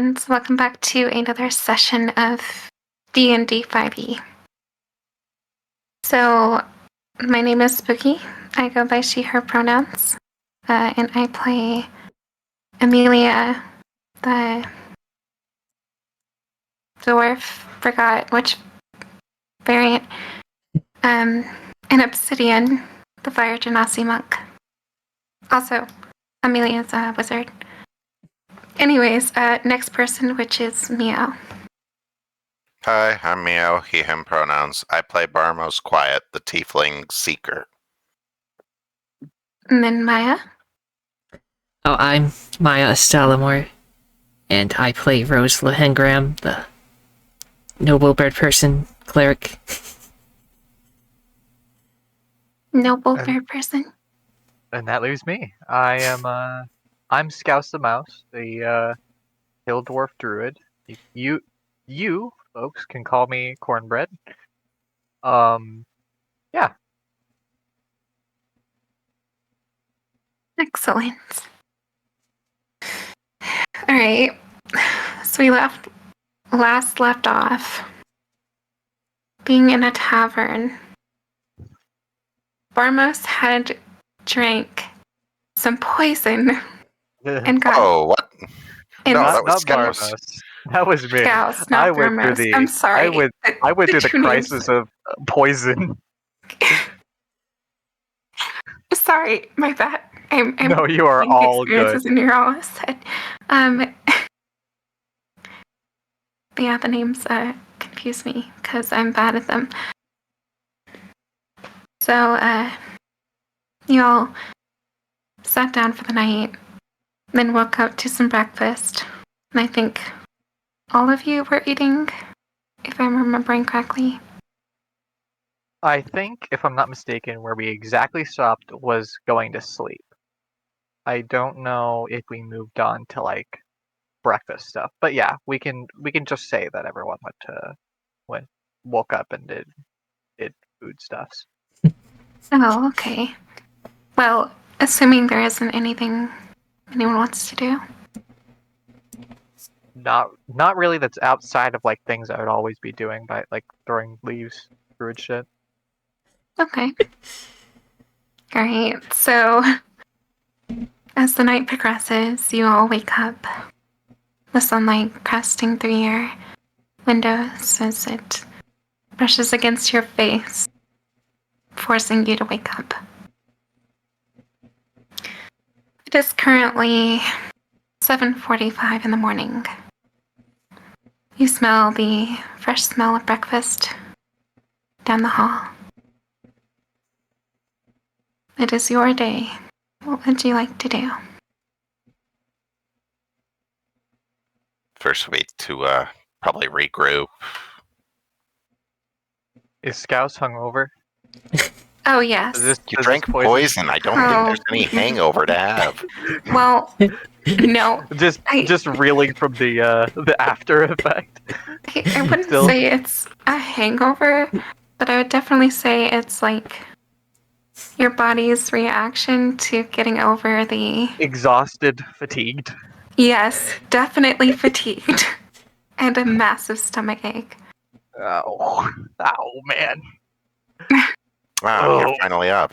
friends, welcome back to another session of D&D 5e. So, my name is Spooky. I go by she, her pronouns, and I play Amelia, the dwarf, forgot which variant, and Obsidian, the fire genasi monk. Also, Amelia's a wizard. Anyways, next person, which is Meow. Hi, I'm Meow, he, him pronouns. I play Barmos Quiet, the tiefling seeker. And then Maya. Oh, I'm Maya Estalamore, and I play Rose Lehengram, the noble bird person cleric. Noble bird person. And that leaves me. I'm Scouse the Mouse, the hill dwarf druid. You folks can call me Cornbread. Yeah. Excellent. All right. So we left off being in a tavern. Barmos had drank some poison and got. Oh, what? And No, not, that was not Scouse. Barmos. That was me. Scouse, not I went through Barmos. I'm sorry. I went through the two names. crisis of poison. Sorry, my bad. I'm No, you are all good. experiences and you're all set. Yeah, the names confuse me because I'm bad at them. So, you all sat down for the night, then woke up to some breakfast. And I think all of you were eating, if I'm remembering correctly. I think, if I'm not mistaken, where we exactly stopped was going to sleep. I don't know if we moved on to like breakfast stuff, but yeah, we can just say that everyone woke up and did food stuffs. Oh, okay. Well, assuming there isn't anything anyone wants to do. Not really. That's outside of like things I would always be doing, by like throwing leaves, druid shit. Okay. Alright, so as the night progresses, you all wake up. The sunlight casting through your windows as it brushes against your face, forcing you to wake up. It is currently 7:45 in the morning. You smell the fresh smell of breakfast down the hall. It is your day. What would you like to do? First week to probably regroup. Is Scouse hungover? Oh, yes. You drank poison. I don't think there's any hangover to have. Well, no. Just reeling from the after effect. I wouldn't say it's a hangover, but I would definitely say it's like your body's reaction to getting over the... Exhausted, fatigued. Yes, definitely fatigued. And a massive stomach ache. Oh man. Wow, you're finally up.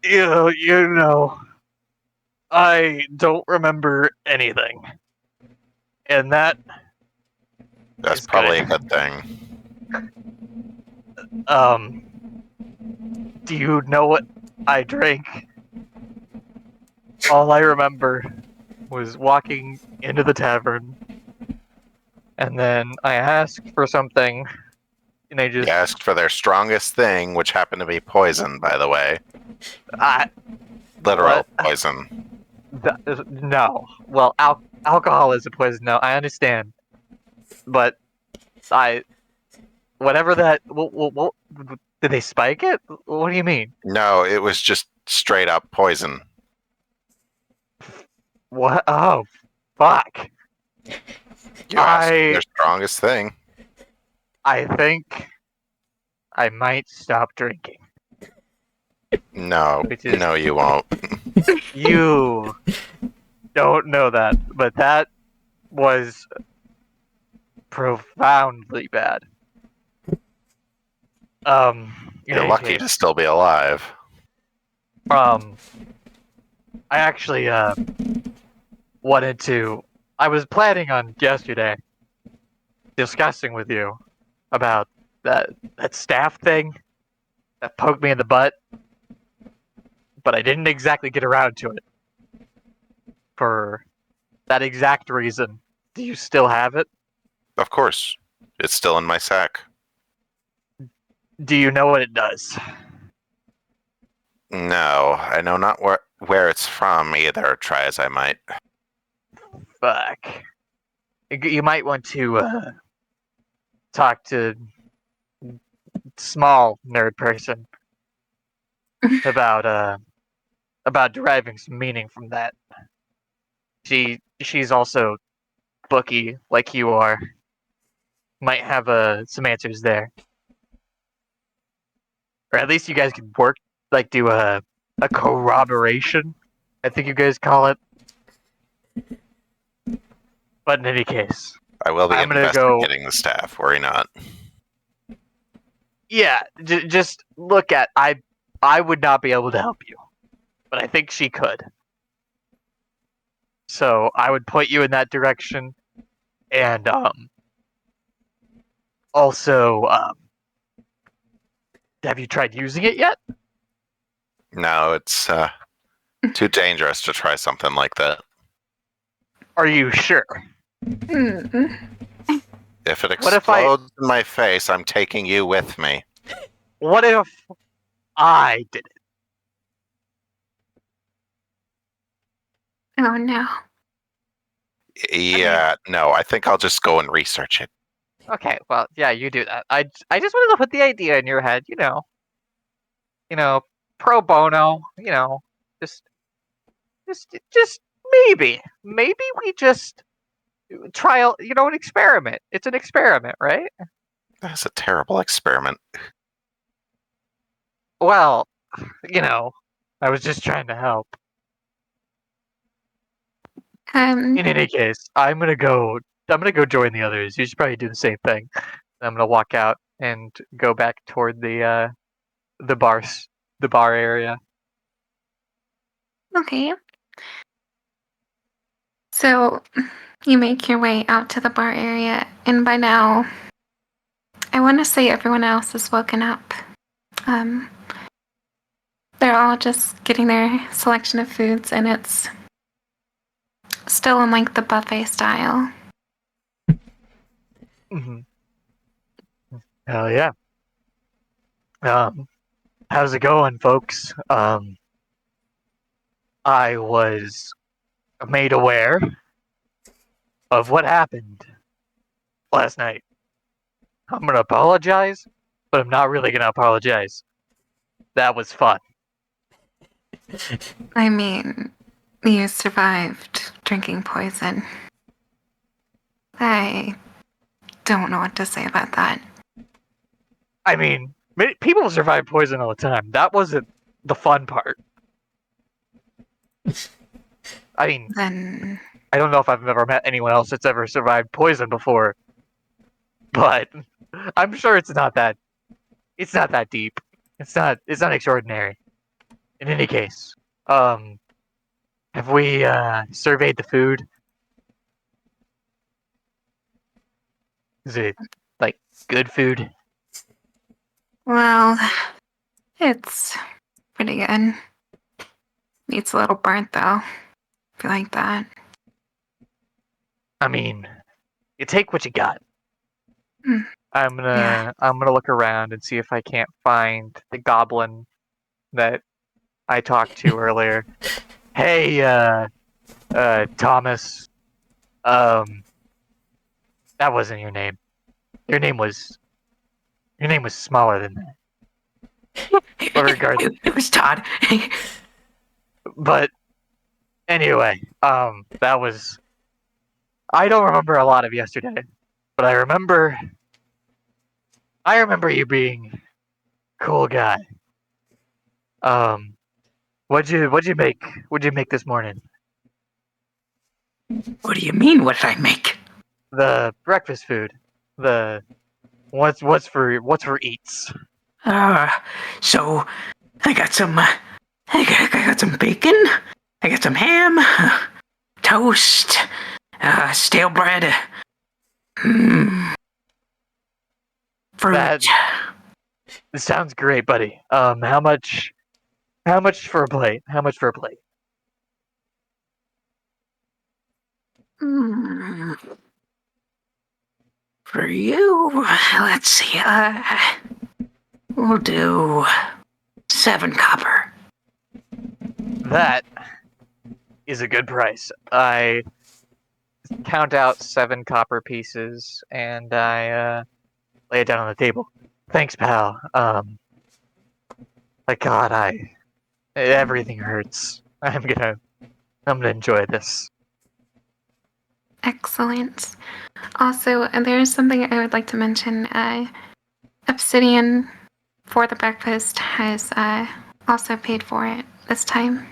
You know, I don't remember anything. And that's probably good. a good thing. Do you know what I drank? All I remember was walking into the tavern, and then I asked for something, and they just... You asked for their strongest thing, which happened to be poison, by the way. Literal poison. No. Well, alcohol is a poison. No, I understand. But whatever that... What, did they spike it? What do you mean? No, it was just straight up poison. What? Oh, fuck. You asked for their strongest thing. I think I might stop drinking. No, no, you won't. You don't know that, but that was profoundly bad. In You're any lucky case, to still be alive. I actually wanted to. I was planning on yesterday discussing with you about that staff thing that poked me in the butt, but I didn't exactly get around to it. For that exact reason, do you still have it? Of course. It's still in my sack. Do you know what it does? No, I know not where it's from either, try as I might. Fuck. You might want to talk to small nerd person about deriving some meaning from that. She's also booky like you are. Might have some answers there, or at least you guys could work do a corroboration. I think you guys call it. But in any case, I will be I'm gonna go. investigating the staff, worry not. Yeah, just look at. I would not be able to help you, but I think she could. So I would point you in that direction, and also have you tried using it yet? No, it's too dangerous to try something like that. Are you sure? Mm. If it What if I- explodes in my face, I'm taking you with me. What if I did it? Oh no. Yeah, no, I think I'll just go and research it. Okay, well, yeah, you do that. I just wanted to put the idea in your head, you know, pro bono, just maybe we just trial, an experiment. It's an experiment, right? That's a terrible experiment. Well, I was just trying to help. In any case, I'm gonna go join the others. You should probably do the same thing. I'm gonna walk out and go back toward the bar area. Okay. So you make your way out to the bar area, and by now, I want to say everyone else is woken up. They're all just getting their selection of foods, and it's still in like the buffet style. Mm-hmm. Hell yeah. How's it going, folks? I was made aware of what happened last night. I'm gonna apologize, but I'm not really gonna apologize. That was fun. I mean, you survived drinking poison. I don't know what to say about that. I mean, people survive poison all the time. That wasn't the fun part. I mean, Then I don't know if I've ever met anyone else that's ever survived poison before, but I'm sure it's not that deep. It's not extraordinary. In any case, have we surveyed the food? Is it like good food? well, it's pretty good. Needs a little burnt though. If you like that. I mean, you take what you got. Hmm. I'm gonna Yeah. look around and see if I can't find the goblin that I talked to earlier. Hey, Thomas. That wasn't your name. Your name was smaller than that. But regardless, It was Todd. but anyway, that was. I don't remember a lot of yesterday, but I remember you being a cool guy. What'd you make this morning? What do you mean? What did I make? The breakfast food. The what's for eats. So I got some. I got some bacon. I got some ham, toast, stale bread. Fruit. That sounds great, buddy. How much for a plate? How much for a plate? For you, let's see. We'll do 7 copper. That is a good price. I count out 7 copper pieces and I lay it down on the table. Thanks, pal. My God, everything hurts. I'm gonna enjoy this. Excellent. Also, there's something I would like to mention. Obsidian for the breakfast has also paid for it this time.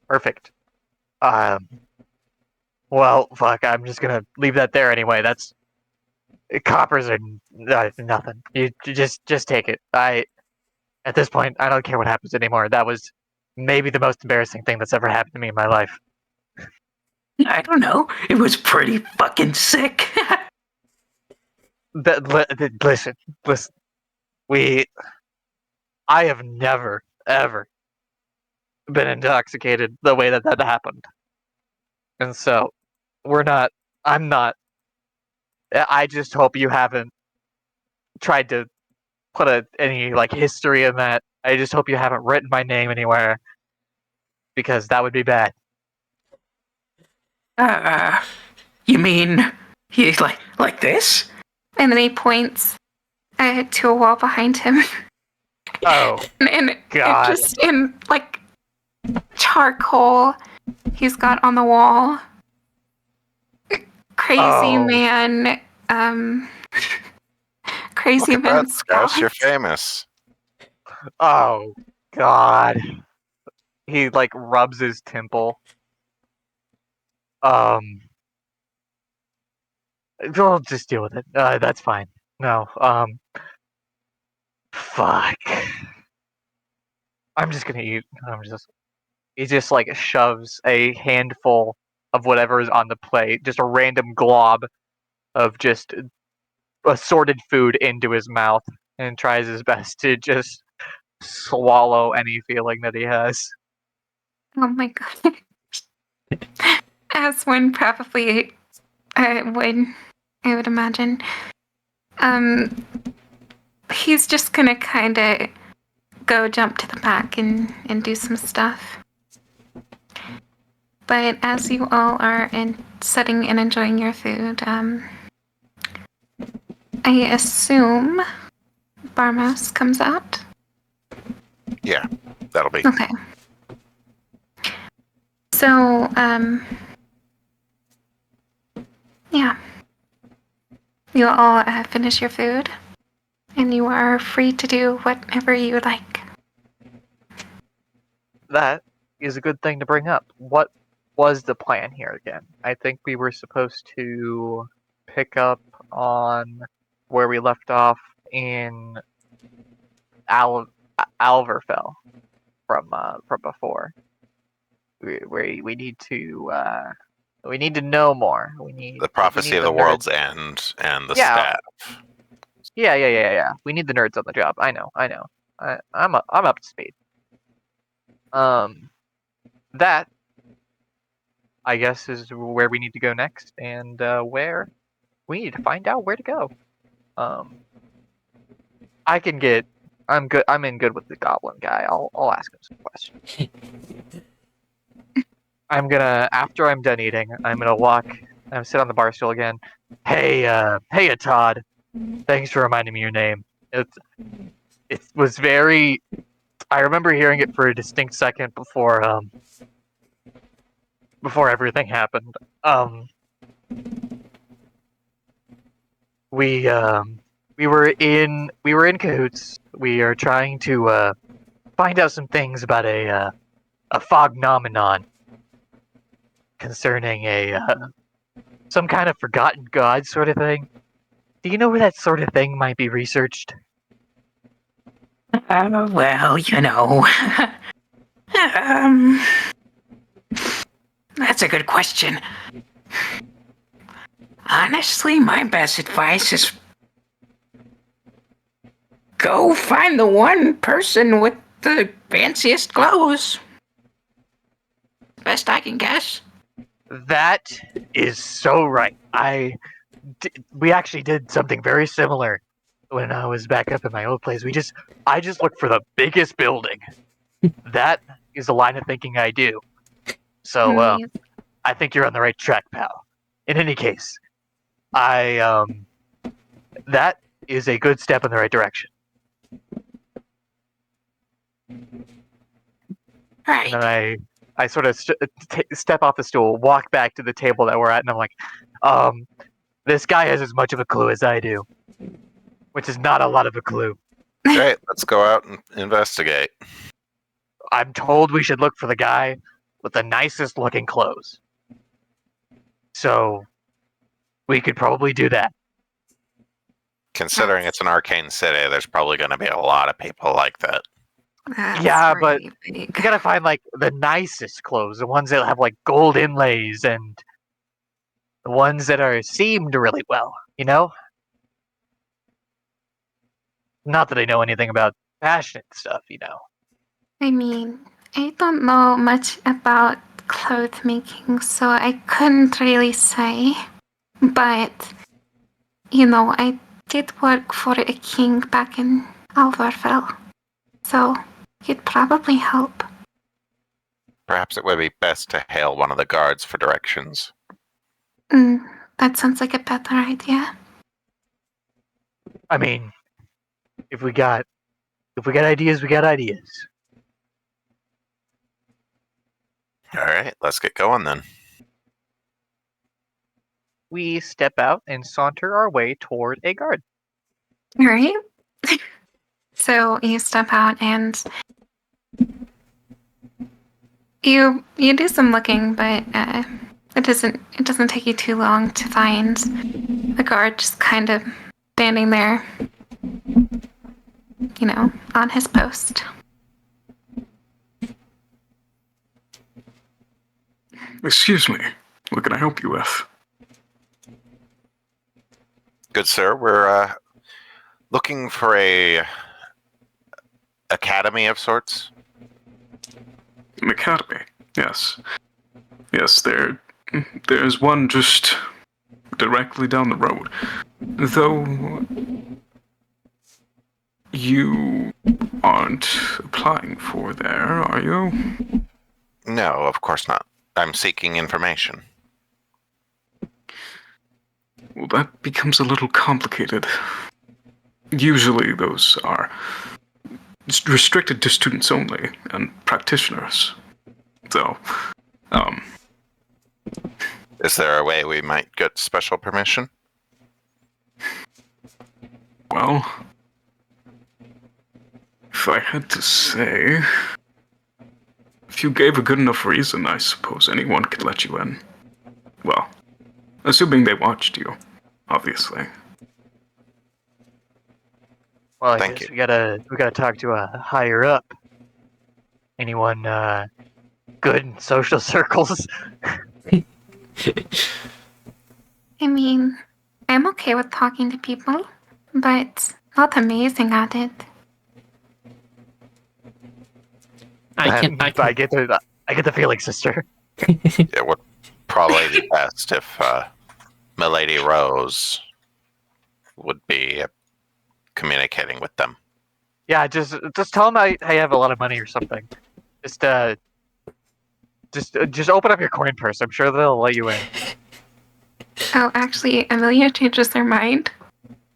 Perfect. Well, fuck. I'm just gonna leave that there anyway. That's coppers are nothing. You just take it. At this point, I don't care what happens anymore. That was maybe the most embarrassing thing that's ever happened to me in my life. I don't know. It was pretty fucking sick. Listen. I have never, ever been intoxicated the way that happened. And so, I'm not. I just hope you haven't tried to put any, history in that. I just hope you haven't written my name anywhere. Because that would be bad. You mean he like this? And then he points to a wall behind him. Oh, and God. Just in charcoal he's got on the wall. Crazy man. Crazy Look at man that, Scouse, you're Scott. famous. Oh, God. He, rubs his temple. We'll just deal with it. That's fine. No, fuck. I'm just gonna eat. He just, shoves a handful of whatever is on the plate, just a random glob of just assorted food into his mouth and tries his best to just swallow any feeling that he has. Oh my god. As one probably would, I would imagine. He's just gonna kind of go jump to the back and do some stuff. But as you all are sitting and enjoying your food, I assume Barmos comes out. Yeah, that'll be. Okay. So, yeah. You all finish your food, and you are free to do whatever you would like. That is a good thing to bring up. What was the plan here again? I think we were supposed to pick up on where we left off in Alverfell from before. We need to know more. The prophecy of the world's end and the staff. Yeah. We need the nerds on the job. I know. I'm up to speed. That I guess is where we need to go next, and where we need to find out where to go. I'm good. I'm in good with the goblin guy. I'll ask him some questions. After I'm done eating, I'm gonna walk. I'm sit on the bar stool again. Hey, Todd. Thanks for reminding me your name. It was very. I remember hearing it for a distinct second before everything happened. We were in cahoots. We are trying to find out some things about a phognomenon concerning a some kind of forgotten god sort of thing. Do you know where that sort of thing might be researched? Well, you know. um, that's a good question. Honestly, my best advice is go find the one person with the fanciest clothes. Best I can guess. That is so right. We actually did something very similar when I was back up in my old place. I just looked for the biggest building. That is the line of thinking I do. So Nice. I think you're on the right track, pal. In any case, that is a good step in the right direction. Right. And then I sort of step off the stool, walk back to the table that we're at, and I'm like, this guy has as much of a clue as I do, which is not a lot of a clue. Great, let's go out and investigate. I'm told we should look for the guy with the nicest looking clothes. So we could probably do that. Considering it's an arcane city, there's probably going to be a lot of people like that. That's Yeah, but really You big. gotta find like the nicest clothes, the ones that have like gold inlays and the ones that are seamed really well, you know? Not that I know anything about fashion stuff, you know. I mean, I don't know much about cloth making, so I couldn't really say. But, I did work for a king back in Alvarfell, so he'd probably help. Perhaps it would be best to hail one of the guards for directions. That sounds like a better idea. I mean, if we got ideas, we got ideas. All right, let's get going then. We step out and saunter our way toward a guard. Right? So you step out and you do some looking, but it doesn't take you too long to find the guard just kind of standing there, on his post. Excuse me. What can I help you with? Good sir, we're looking for a academy of sorts. An academy. Yes. Yes, there's one just directly down the road. Though you aren't applying for there, are you? No, of course not. I'm seeking information. Well, that becomes a little complicated. Usually those are restricted to students only and practitioners. So, Is there a way we might get special permission? well, if I had to say, if you gave a good enough reason, I suppose anyone could let you in. Well, assuming they watched you, obviously. Well, I Thank guess you. we gotta talk to a higher up. Anyone good in social circles? I mean, I'm okay with talking to people, but not amazing at it. I get the feeling, sister. It would probably be best if Milady Rose would be communicating with them. Yeah, just tell them I have a lot of money or something. Just open up your coin purse. I'm sure they'll let you in. Oh, actually, Amelia changes her mind.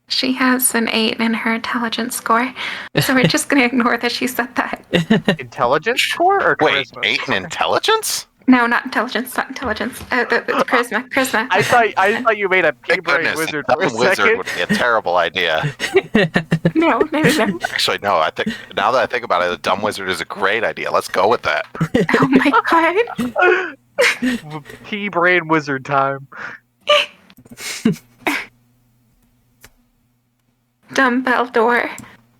She has an 8 in her intelligence score, so we're just going to ignore that she said that. Intelligence score or Wait, charisma? 8 in intelligence? No, not intelligence, not intelligence. Charisma. I thought you made a Thank pea-brain goodness, wizard a for a dumb wizard second. would be a terrible idea. No. Actually, no, I think now that I think about it, a dumb wizard is a great idea. Let's go with that. Oh my god. T-brain wizard time. Dumbbell door.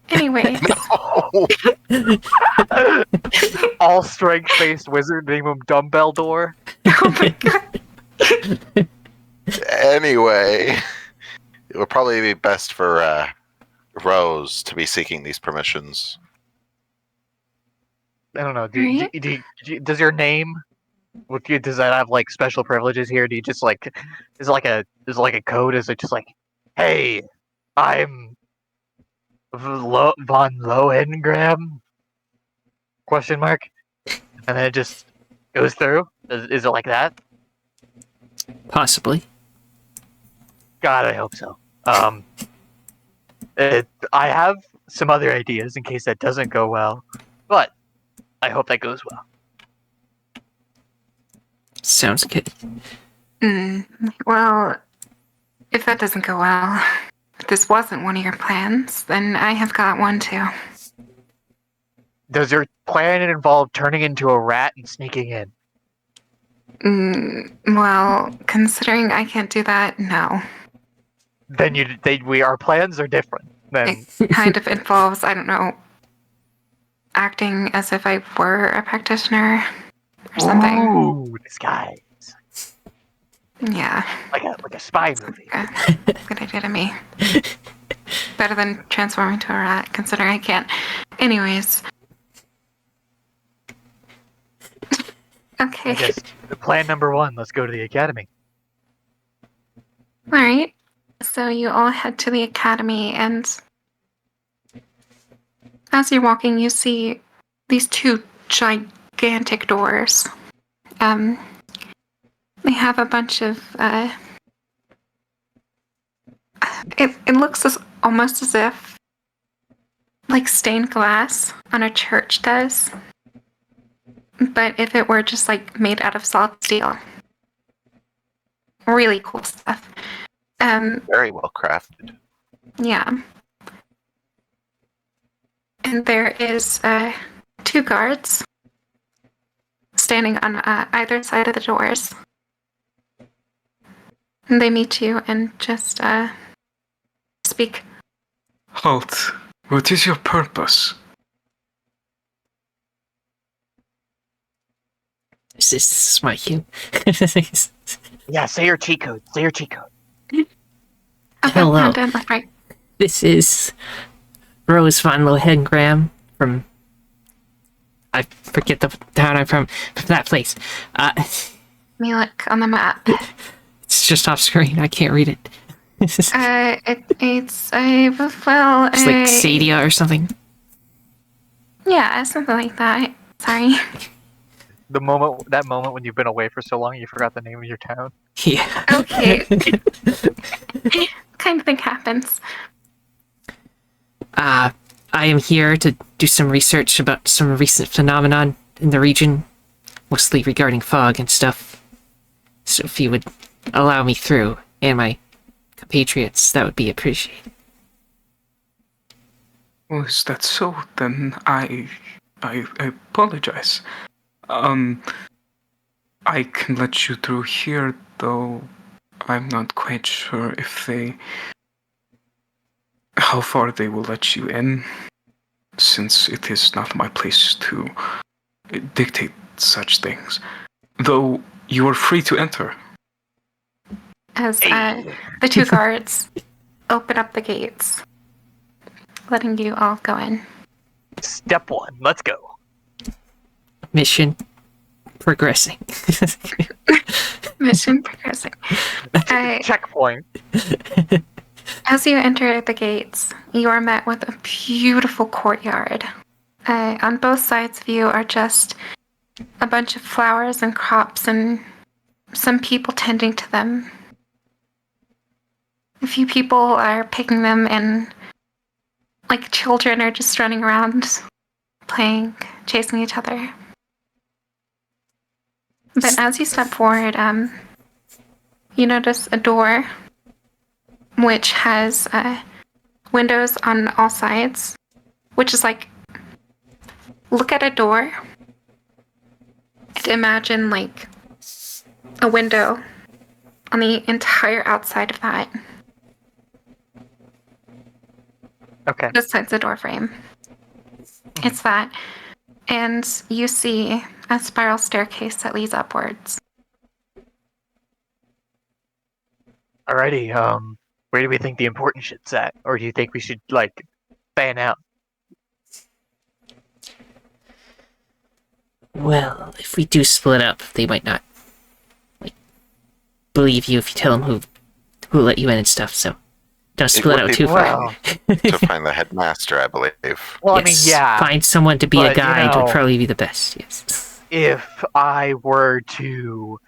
Anyway, Oh, All strength-based wizard, name him Dumbbell Door. oh my god. anyway, it would probably be best for Rose to be seeking these permissions. I don't know. Right. Does your name? Does that have like special privileges here? Do you just like? Is it like a code? Is it just like, hey, I'm von Lohengram? Question mark. And then it just goes through. Is it like that? Possibly. God, I hope so. I have some other ideas in case that doesn't go well, but I hope that goes well. Sounds good. Well, if that doesn't go well, if this wasn't one of your plans, then I have got one too. Does your plan involve turning into a rat and sneaking in? Well, considering I can't do that, no. Then our plans are different. Then It kind of involves, I don't know, acting as if I were a practitioner or something. Ooh, disguise, Yeah, like a spy movie. good idea to me. Better than transforming to a rat, considering I can't. Anyways. Okay. I guess the plan number one. Let's go to the academy. All right. So you all head to the academy, and as you're walking, you see these two gigantic doors. They have a bunch of. It looks almost as if, like stained glass on a church does, but if it were just like made out of solid steel. Really cool stuff. Very well crafted. Yeah. And there is two guards standing on either side of the doors. And they meet you and just speak. Halt. What is your purpose? This is my cue. Yeah, say your cheat code. Say your cheat code. Hello. I'm done. Left, right. This is Rose von Lohengram from... I forget the town I'm from that place. Let me look on the map. It's just off screen. I can't read it. It's It's like Sadia or something. Yeah, something like that. Sorry. That moment when you've been away for so long, you forgot the name of your town. Yeah. Okay. Kind of thing happens. I am here to do some research about some recent phenomenon in the region, mostly regarding fog and stuff. So if you would allow me through, and my compatriots, that would be appreciated. Oh, is that so? Then I apologize. I can let you through here, though I'm not quite sure how far they will let you in, since it is not my place to dictate such things. Though you are free to enter. As the two guards open up the gates, letting you all go in. Step one. Let's go. Mission progressing. Mission progressing. Checkpoint. As you enter the gates, you are met with a beautiful courtyard. On both sides of you are just a bunch of flowers and crops and some people tending to them. A few people are picking them, and like children are just running around, playing, chasing each other. But as you step forward, you notice a door which has windows on all sides, which is like, look at a door and imagine like a window on the entire outside of that, Okay. besides the door frame. It's that. And you see a spiral staircase that leads upwards. Alrighty, where do we think the important shit's at? Or do you think we should, like, fan out? Well, if we do split up, they might not believe you if you tell them who let you in and stuff. So don't split would out be too far. to find the headmaster, I believe. Well, I mean, Yes, yeah. find someone to be a but, you guide would know- probably be the best. Yes. If I were to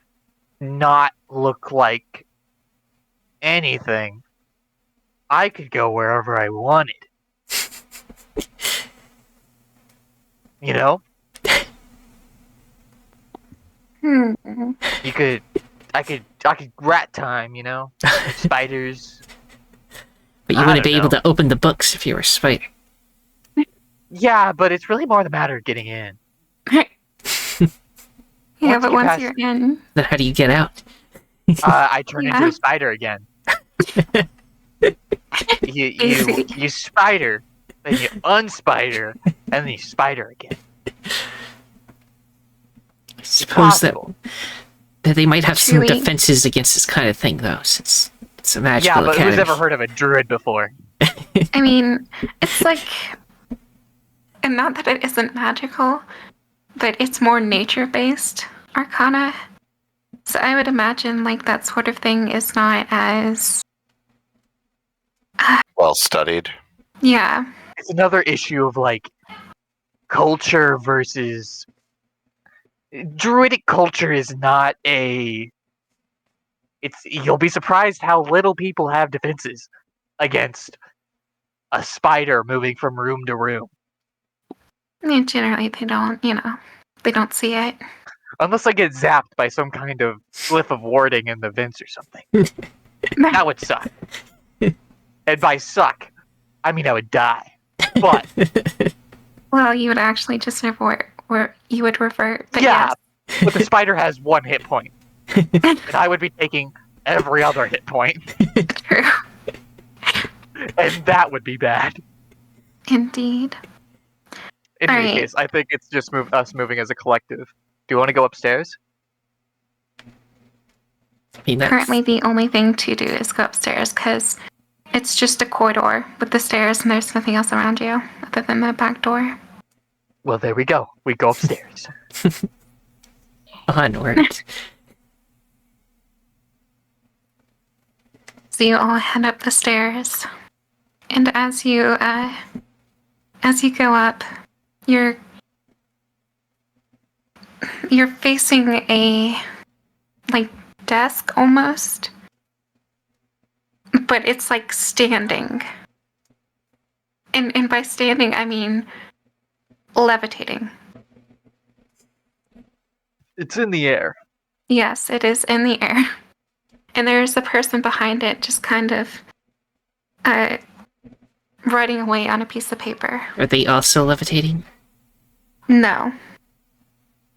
not look like anything, I could go wherever I wanted. You know? I could rat time, you know? Spiders. But you I wouldn't don't be able know. to open the books if you were a spider. Yeah, but it's really more the matter of getting in. Yeah, Once but you once pass- you're in, Then how do you get out? I turn into Yeah. a spider again. you Easy. spider, then you unspider, and then you spider again. I suppose that Possible. they might have some Truly. defenses against this kind of thing, though, since it's a magical Yeah, but academy. who's ever heard of a druid before? I mean, it's like, and not that it isn't magical, but it's more nature-based arcana. So I would imagine like that sort of thing is not as, Well studied. yeah, It's another issue of like culture versus druidic culture is not a. You'll be surprised how little people have defenses against a spider moving from room to room. I mean, generally they don't, they don't see it. Unless I get zapped by some kind of glyph of warding in the vents or something. That would suck. And by suck, I mean I would die. But Well, you would actually just revert, or you would revert. But yeah, yes. but the spider has 1 hit point. And I would be taking every other hit point. True. And that would be bad. Indeed. In any Alright. case, I think it's just us moving as a collective. Do you want to go upstairs? I mean, that's, Currently, the only thing to do is go upstairs because it's just a corridor with the stairs and there's nothing else around you other than the back door. Well, there we go. We go upstairs. onward. So you all head up the stairs, and as you go up, you're facing a like desk almost, but it's like standing. And by standing, I mean levitating. It's in the air. Yes, it is in the air. And there's a person behind it just kind of writing away on a piece of paper. Are they also levitating? No.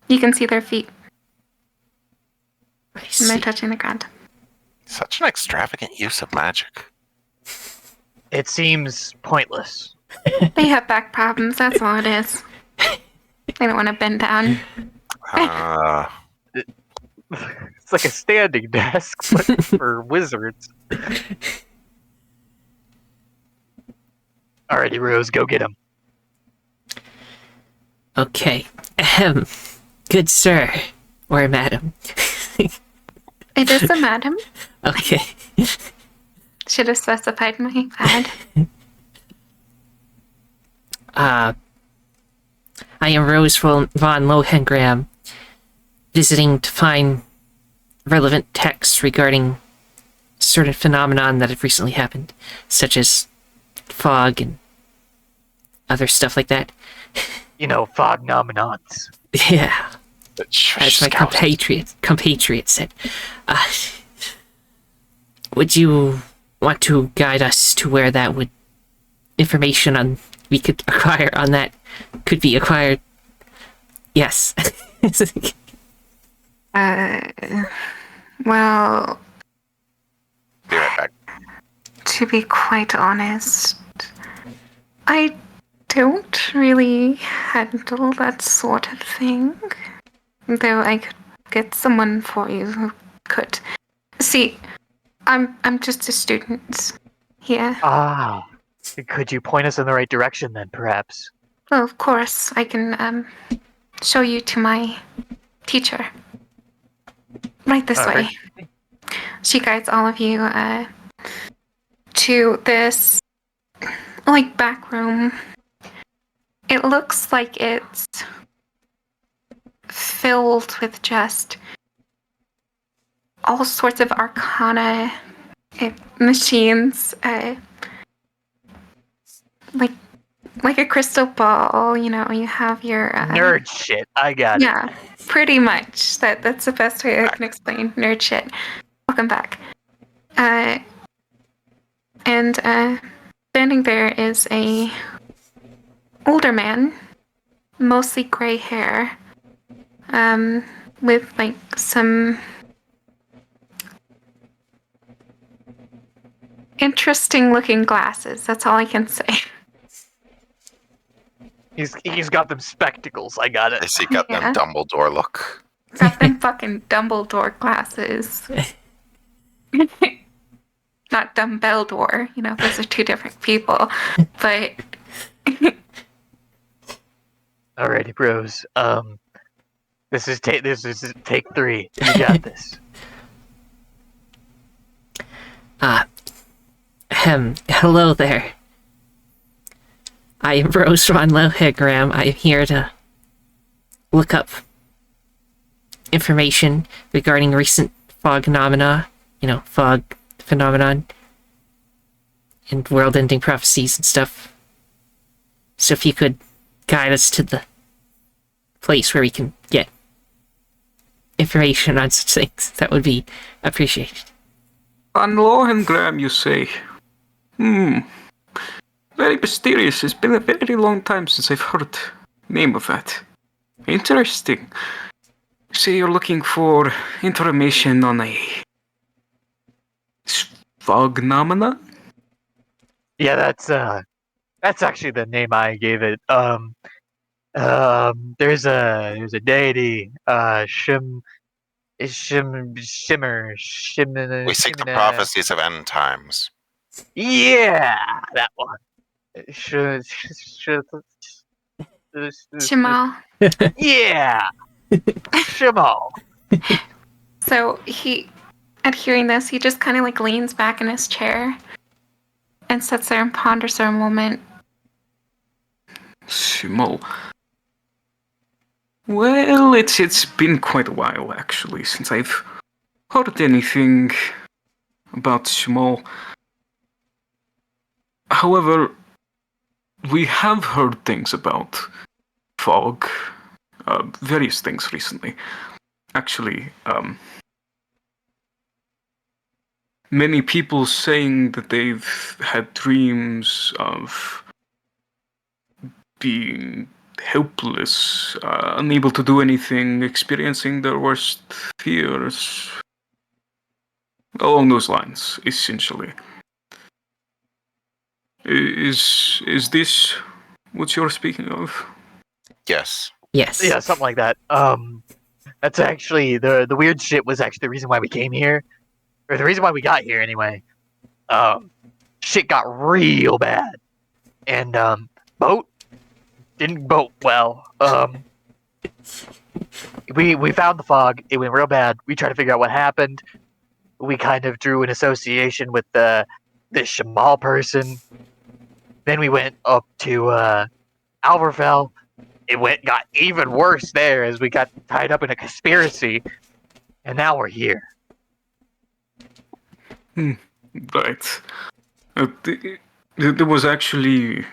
You can see their feet I and see. they're touching the ground. Such an extravagant use of magic. It seems pointless. They have back problems, that's all it is. They don't want to bend down. It's like a standing desk, but for wizards. Alrighty, Rose, go get him. Okay. Ahem. Good sir. Or madam. It is a madam. Okay. Should have specified my bad. I am Rose von Lohengram, visiting to find relevant texts regarding certain phenomenon that have recently happened, such as fog and other stuff like that. You know, fog nominons. Yeah, as my Scout. compatriot said. Would you want to guide us to where that would information on we could acquire on that could be acquired? Yes. Well, Be right back. to be quite honest, I don't really handle that sort of thing. Though I could get someone for you who could. See, I'm just a student here. Ah, could you point us in the right direction then, perhaps? Well, of course, I can show you to my teacher. Right this Alright. way. She guides all of you to this like back room. It looks like it's filled with just all sorts of arcana machines, like a crystal ball. You know, you have your Nerd shit. I got it. Yeah, pretty much. That's the best way I can explain nerd shit. Welcome back. And standing there is a older man, mostly gray hair, with like some interesting looking glasses. That's all I can say. He's got them spectacles. I got I it. see got Yeah. them Dumbledore look. Got them fucking Dumbledore glasses. Not Dumbledore, you know, those are two different people. But Alrighty, bros. This is take 3. You got this. Hello there. I am Rose Von Lohigram. I am here to look up information regarding recent fog phenomena, fog phenomenon, and world-ending prophecies and stuff. So if you could guide us to the place where we can get information on such things, that would be appreciated. Van Lohengram, you say? Very mysterious. It's been a very long time since I've heard the name of that. Interesting. Say you're looking for information on a phenomena? Yeah, that's actually the name I gave it. There's a deity, Shimmer. We seek the prophecies of end times. Yeah, that one. Jamal. Yeah, Shimal. So at hearing this, he just kind of like leans back in his chair and sits there and ponders for a moment. Simul. Well, it's been quite a while actually since I've heard anything about Simul. However, we have heard things about fog, various things recently. Actually, many people saying that they've had dreams of being helpless, unable to do anything, experiencing their worst fears. Along those lines, essentially. Is this what you're speaking of? Yes. Yes. Yeah, something like that. That's actually the weird shit was actually the reason why we came here, or the reason why we got here anyway. Shit got real bad, and boat didn't boat well. We found the fog. It went real bad. We tried to figure out what happened. We kind of drew an association with this Shamal person. Then we went up to Alverfell. It got even worse there as we got tied up in a conspiracy, and now we're here. Right. There was actually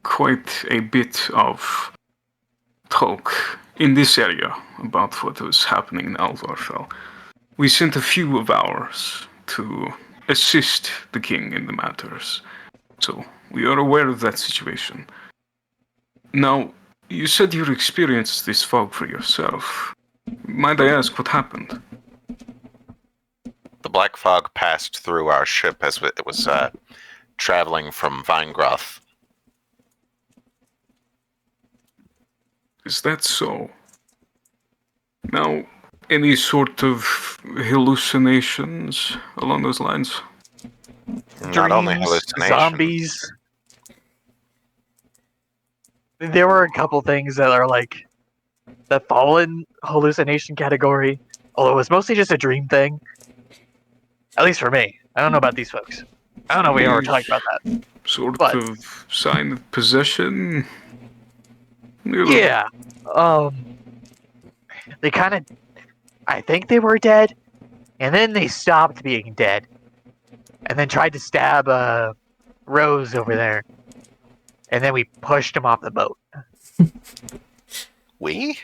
quite a bit of talk in this area about what was happening in Alvarfell. We sent a few of ours to assist the king in the matters, so we are aware of that situation. Now, you said you experienced this fog for yourself. Might I ask what happened? The black fog passed through our ship as it was traveling from Vinegroth. Is that so? Now, any sort of hallucinations along those lines? Not only Dreams, hallucinations. zombies. There were a couple things that are like that fall in hallucination category, although it was mostly just a dream thing. At least for me. I don't know about these folks. I don't know if we ever talked about that. Sort But- of sign of possession? Yeah. They kind of. I think they were dead, and then they stopped being dead, and then tried to stab Rose over there, and then we pushed him off the boat. We?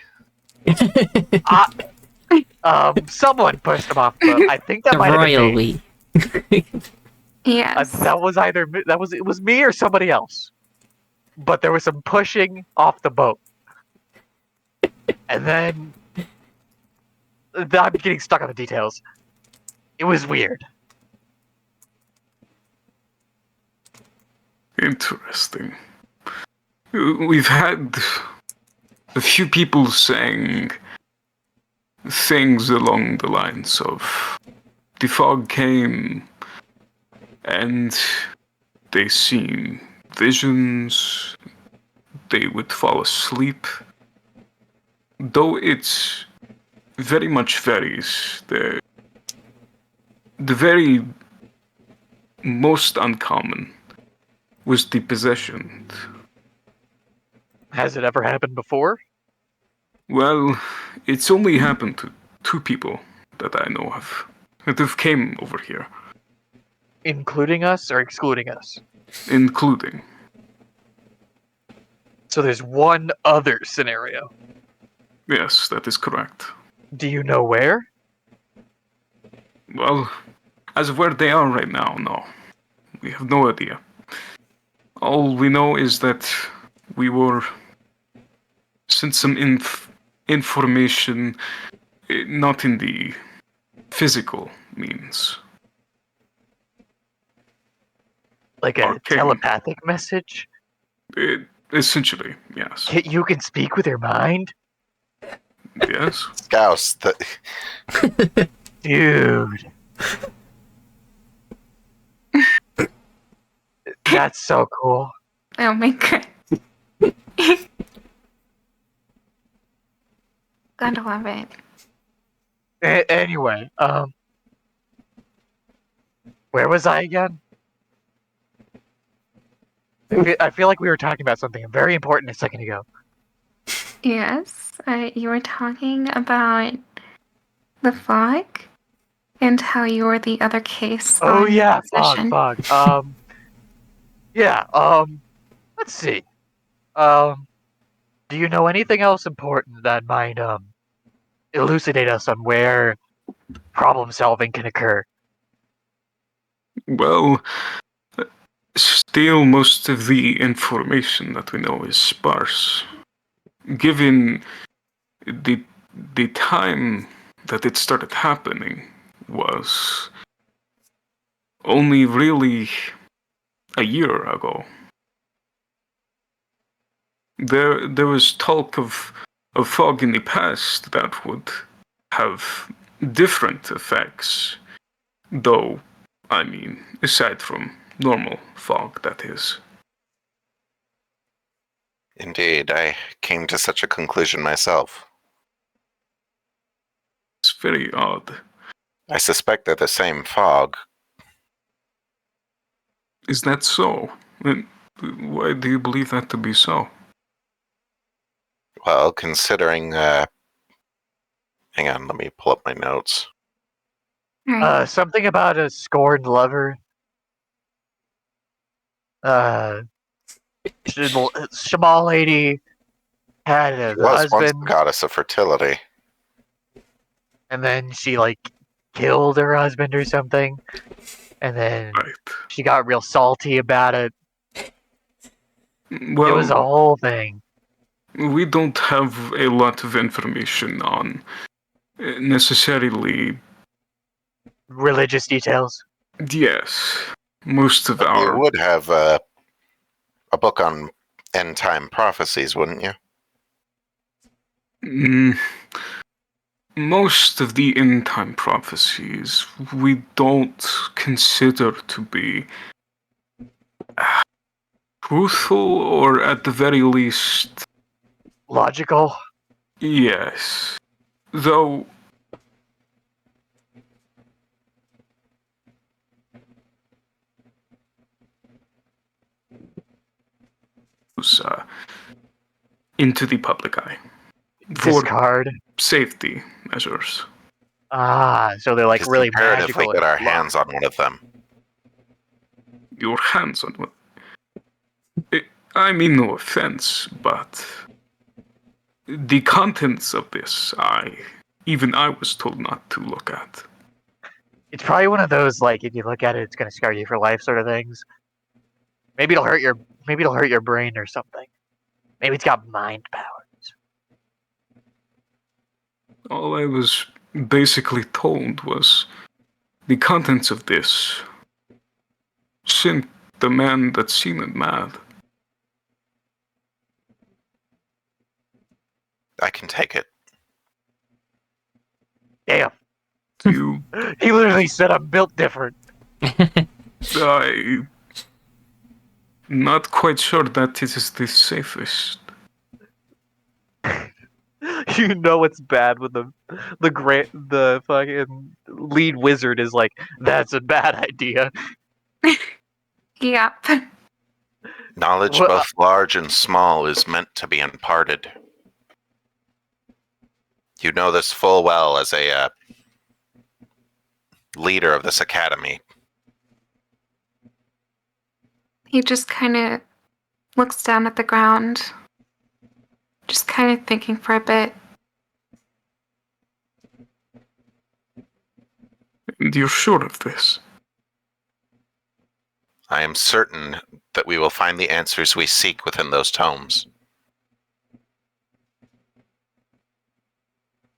Someone pushed him off the boat. I think that The might have royal been me. we. Yes. That was either it was me or somebody else. But there was some pushing off the boat, and then I'm getting stuck on the details. It was weird. Interesting. We've had a few people saying things along the lines of the fog came and they seen visions, they would fall asleep. Though it's very much varies. The very most uncommon was the possession. Has it ever happened before? Well, it's only happened to 2 people that I know of that have came over here, Including us or excluding us? including. So there's one other scenario. Yes, that is correct. Do you know where? Well, as of where they are right now, no. We have no idea. All we know is that we were sent some information, not in the physical means. Like a Okay. telepathic message? Essentially, yes. You can speak with your mind? Yes. Scouse, Dude. That's so cool. Oh my god. Gotta love it. Anyway, where was I again? I feel like we were talking about something very important a second ago. Yes, you were talking about the fog and how you were the other case. Oh on yeah, possession. fog. Yeah. Let's see. Do you know anything else important that might elucidate us on where problem solving can occur? Well, still most of the information that we know is sparse. Given the time that it started happening was only really a year ago. There was talk of fog in the past that would have different effects, though, I mean, aside from normal fog, that is. indeed, I came to such a conclusion myself. It's very odd. I suspect they're the same fog. Is that so? And why do you believe that to be so? Well, considering, hang on, let me pull up my notes. Right. Something about a scorned lover. Shamal lady had a She was once husband, the goddess of fertility. and then she like killed her husband or something, and then Right. she got real salty about it. Well, It was a whole thing. we don't have a lot of information on necessarily religious details. Yes, most of You our would have a book on end time prophecies, wouldn't you? Mm, most of the end time prophecies we don't consider to be truthful, or at the very least, Logical. yes. Though into the public eye for Discard. safety measures. So they're like Just really imperatively magical. get and our fluff. hands on one of them. Your hands on what? I mean no offense, but the contents of this, even I was told not to look at. It's probably one of those like if you look at it, it's gonna scar you for life sort of things. Maybe it'll hurt your brain or something. Maybe it's got mind powers. All I was basically told was the contents of this sent the man that seen it mad. I can take it. Damn. You, He literally said I'm built different. I, not quite sure that it is the safest. You know it's bad when the fucking lead wizard is like, that's a bad idea. Yep. Knowledge, Well, both large and small, is meant to be imparted. You know this full well as a leader of this academy. He just kind of looks down at the ground, just kind of thinking for a bit. And you're sure of this? I am certain that we will find the answers we seek within those tomes.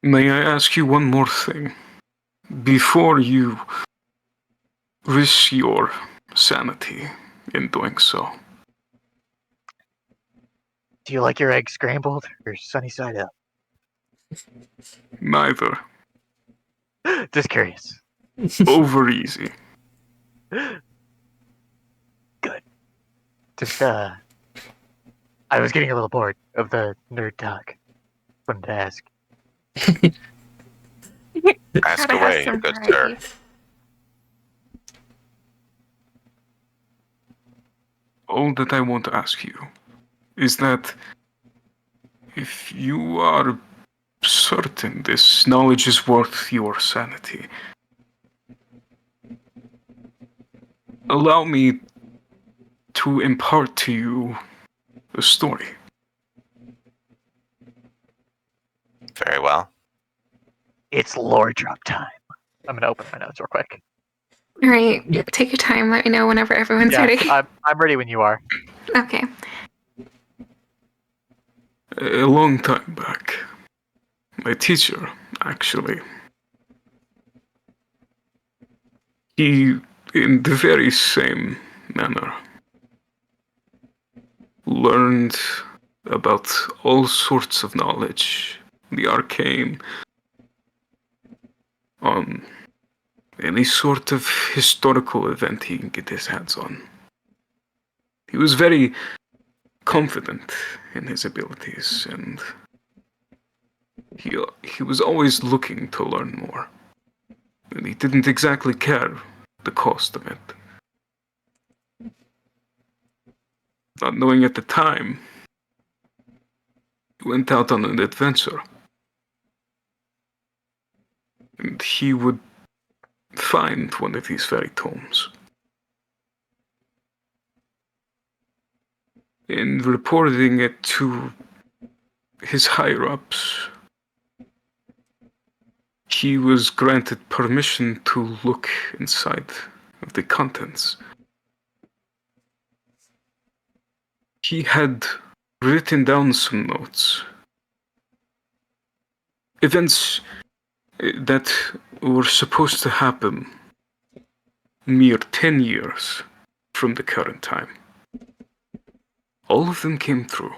May I ask you one more thing? Before you risk your sanity in doing so. do you like your eggs scrambled or sunny side up? Neither. Just curious. Over easy. Just I was getting a little bored of the nerd talk. Wanted to ask. Ask Gotta have away, some good sir. variety. All that I want to ask you is that if you are certain this knowledge is worth your sanity, allow me to impart to you a story. Very well. It's lore drop time. I'm gonna open my notes real quick. All right, take your time. Let me know whenever everyone's Yeah, ready. I'm ready when you are. Okay. A long time back, my teacher, actually, he, in the very same manner, learned about all sorts of knowledge, the arcane, on any sort of historical event he can get his hands on. He was very confident in his abilities, and he was always looking to learn more. And he didn't exactly care the cost of it. Not knowing at the time, he went out on an adventure. And he would find one of these very tomes. In reporting it to his higher-ups, he was granted permission to look inside of the contents. He had written down some notes. Events that were supposed to happen mere 10 years from the current time. All of them came through.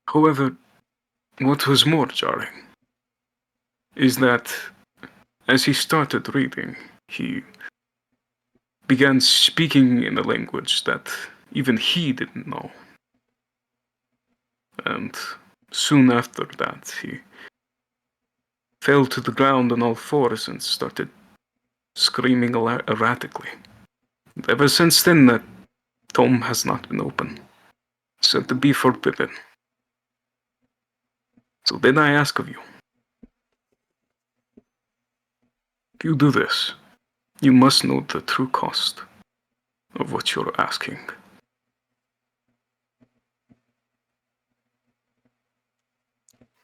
However, what was more jarring is that as he started reading, he began speaking in a language that even he didn't know. And soon after that, he fell to the ground on all fours and started screaming erratically. And ever since then, that tome has not been open, said to be forbidden. So then I ask of you, if you do this, you must know the true cost of what you're asking.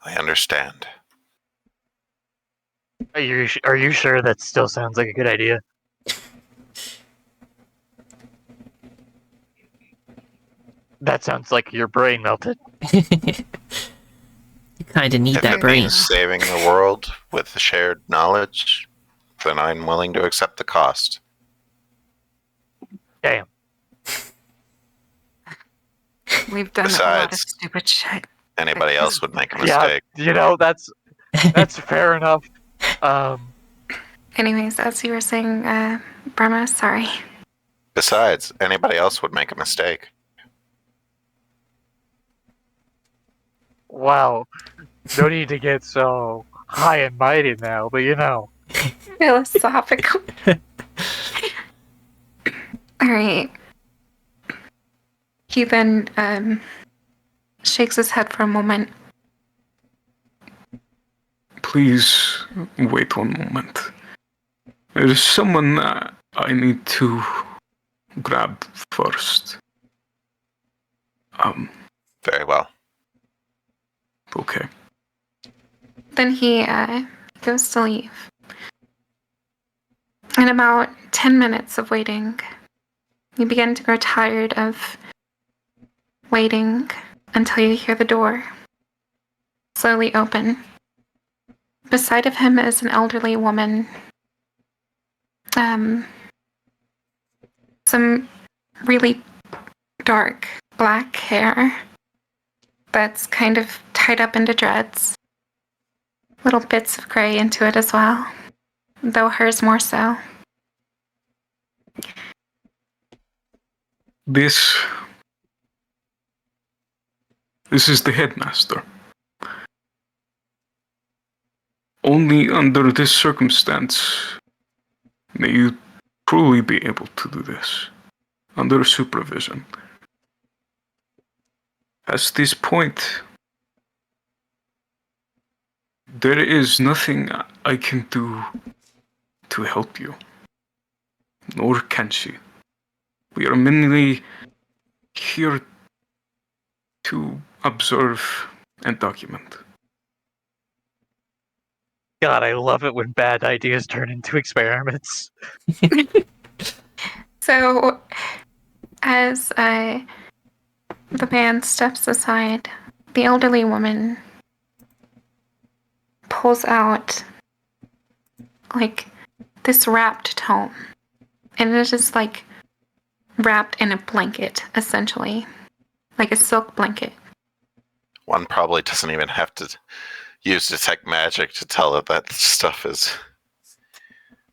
I understand. Are you sure that still sounds like a good idea? That sounds like your brain melted. You kinda need If that it brain. means saving the world with the shared knowledge, then I'm willing to accept the cost. Damn. We've done a lot of Besides- stupid shit. Anybody else would make a Yeah, mistake. that's fair enough. Anyways, as you were saying, Burma, sorry. Besides, anybody else would make a mistake. Wow. No need to get so high and mighty now, but you know. Philosophical. Alright. He then shakes his head for a moment. Please wait one moment. There is someone I need to grab first. Very well. Okay. Then he goes to leave. In about 10 minutes of waiting, you begin to grow tired of waiting until you hear the door slowly open. Beside of him is an elderly woman. Some really dark black hair that's kind of tied up into dreads. Little bits of gray into it as well, though hers more so. This is the headmaster. Only under this circumstance may you truly be able to do this, under supervision. At this point, there is nothing I can do to help you, nor can she. We are merely here to observe and document. God, I love it when bad ideas turn into experiments. So, as the man steps aside, the elderly woman pulls out like this wrapped tome, and it is like wrapped in a blanket, essentially, like a silk blanket. One probably doesn't even have to use detect magic to tell that that stuff is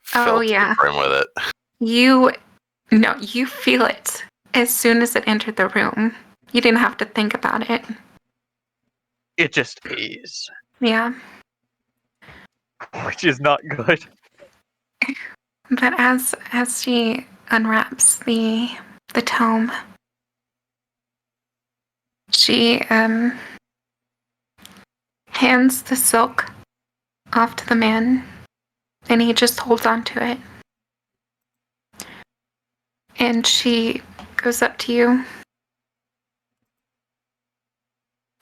filled to the brim with it. You feel it as soon as it entered the room. You didn't have to think about it. It just is, Yeah. which is not good. But as she unwraps the tome, she hands the silk off to the man, and he just holds on to it. And she goes up to you.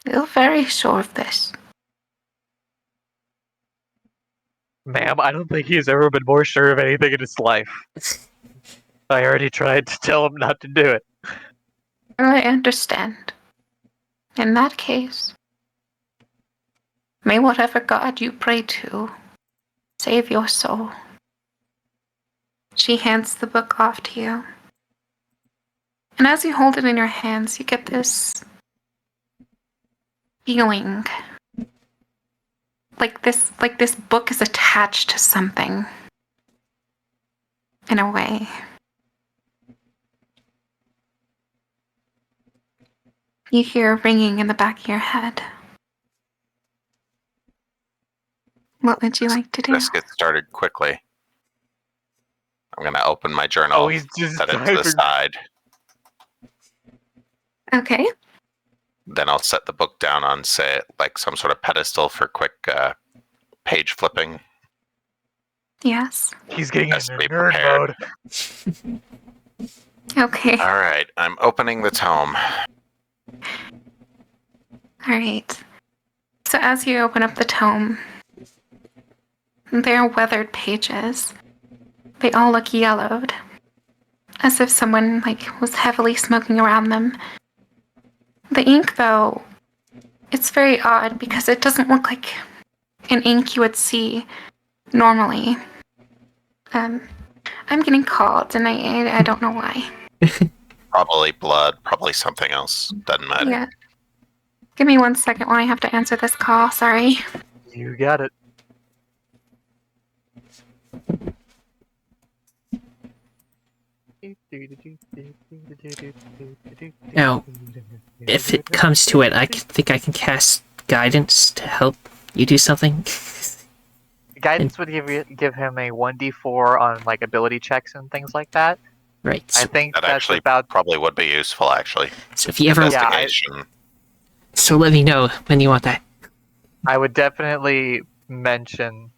You're very sure of this. Ma'am, I don't think he's ever been more sure of anything in his life. I already tried to tell him not to do it. I understand. In that case, may whatever god you pray to save your soul. she hands the book off to you. And as you hold it in your hands, you get this feeling like this book is attached to something in a way. You hear a ringing in the back of your head. What would you like to do? This gets started quickly. I'm gonna open my journal, Oh, he's just set it to the typing. side. Okay. Then I'll set the book down on, say, like some sort of pedestal for quick page flipping. Yes. He's getting Best into be nerd prepared. mode. Okay. All right, I'm opening the tome. All right. So as you open up the tome, there are weathered pages. They all look yellowed, as if someone was heavily smoking around them. The ink, though, it's very odd because it doesn't look like an ink you would see normally. I'm getting called, and I don't know why. Probably blood, probably something else. Doesn't matter. Yeah. Give me 1 second while I have to answer this call. Sorry. You got it. Now, if it comes to it, I think I can cast guidance to help you do something. Guidance would give him a 1d4 on ability checks and things like that. Right. I So, think That that's actually about. probably would be useful, actually. so if you ever, Yeah, Investigation. so let me know when you want that. I would definitely mention.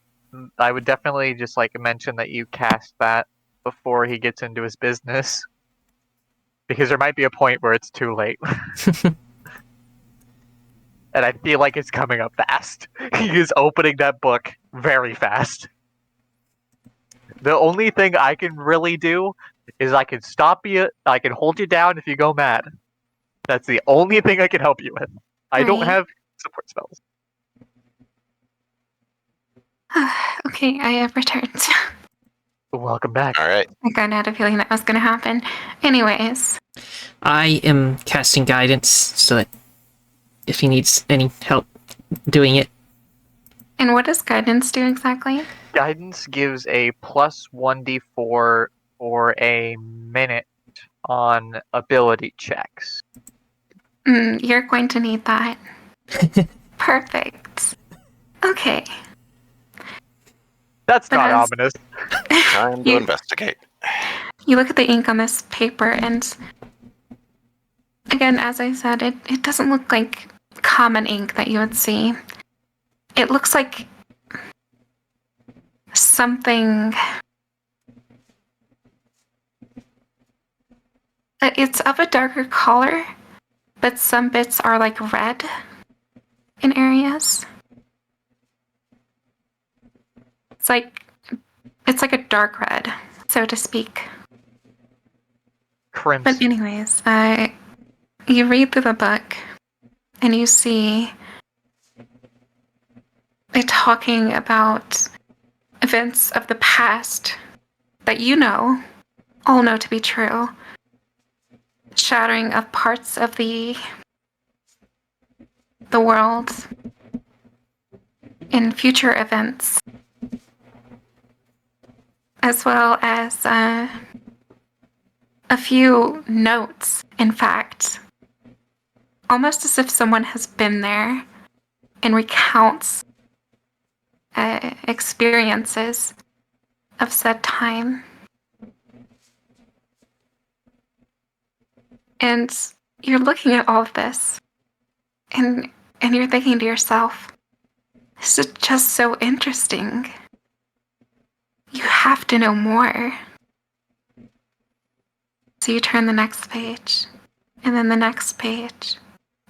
I would definitely just mention that you cast that before he gets into his business, because there might be a point where it's too late, and I feel like it's coming up fast. He is opening that book very fast. The only thing I can really do is I can stop you. I can hold you down if you go mad. That's the only thing I can help you with. I don't Right. have support spells. Okay, I have returned. Welcome back. All right. I kind of had a feeling that was going to happen. Anyways, I am casting guidance so that if he needs any help doing it, and what does guidance do exactly? Guidance gives a plus 1d4 for a minute on ability checks. You're going to need that. Perfect. Okay. That's But not as- ominous. Time to You- investigate. You look at the ink on this paper, and again, as I said, it doesn't look like common ink that you would see. It looks like something. It's of a darker color, but some bits are red in areas. It's like a dark red, so to speak. Crimson. But anyways, you read through the book, and you see it talking about events of the past that all know to be true. Shattering of parts of the world in future events, as well as a few notes, in fact, almost as if someone has been there and recounts experiences of said time. And you're looking at all of this, and you're thinking to yourself, this is just so interesting. You have to know more. So you turn the next page, and then the next page,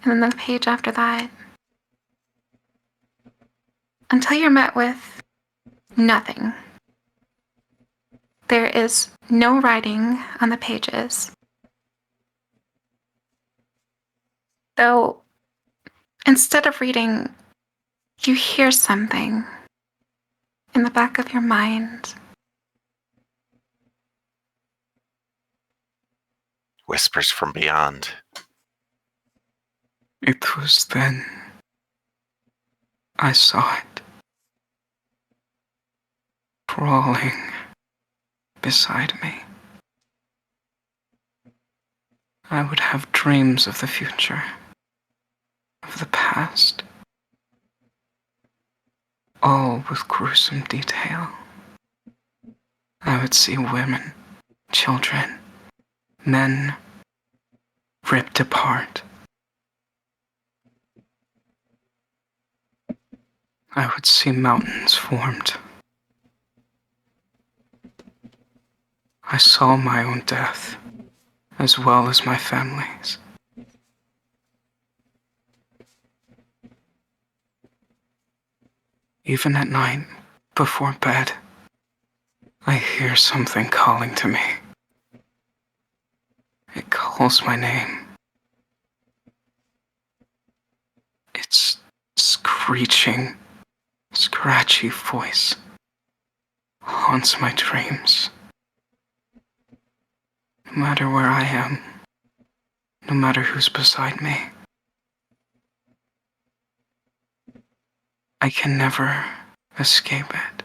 and then the page after that, until you're met with nothing. There is no writing on the pages. Though, instead of reading, you hear something in the back of your mind. whispers from beyond. It was then I saw it, crawling beside me. I would have dreams of the future, of the past, all with gruesome detail. I would see women, children, men ripped apart. I would see mountains formed. I saw my own death, as well as my family's. Even at night, before bed, I hear something calling to me. It calls my name. Its screeching, scratchy voice haunts my dreams. No matter where I am, no matter who's beside me, I can never escape it.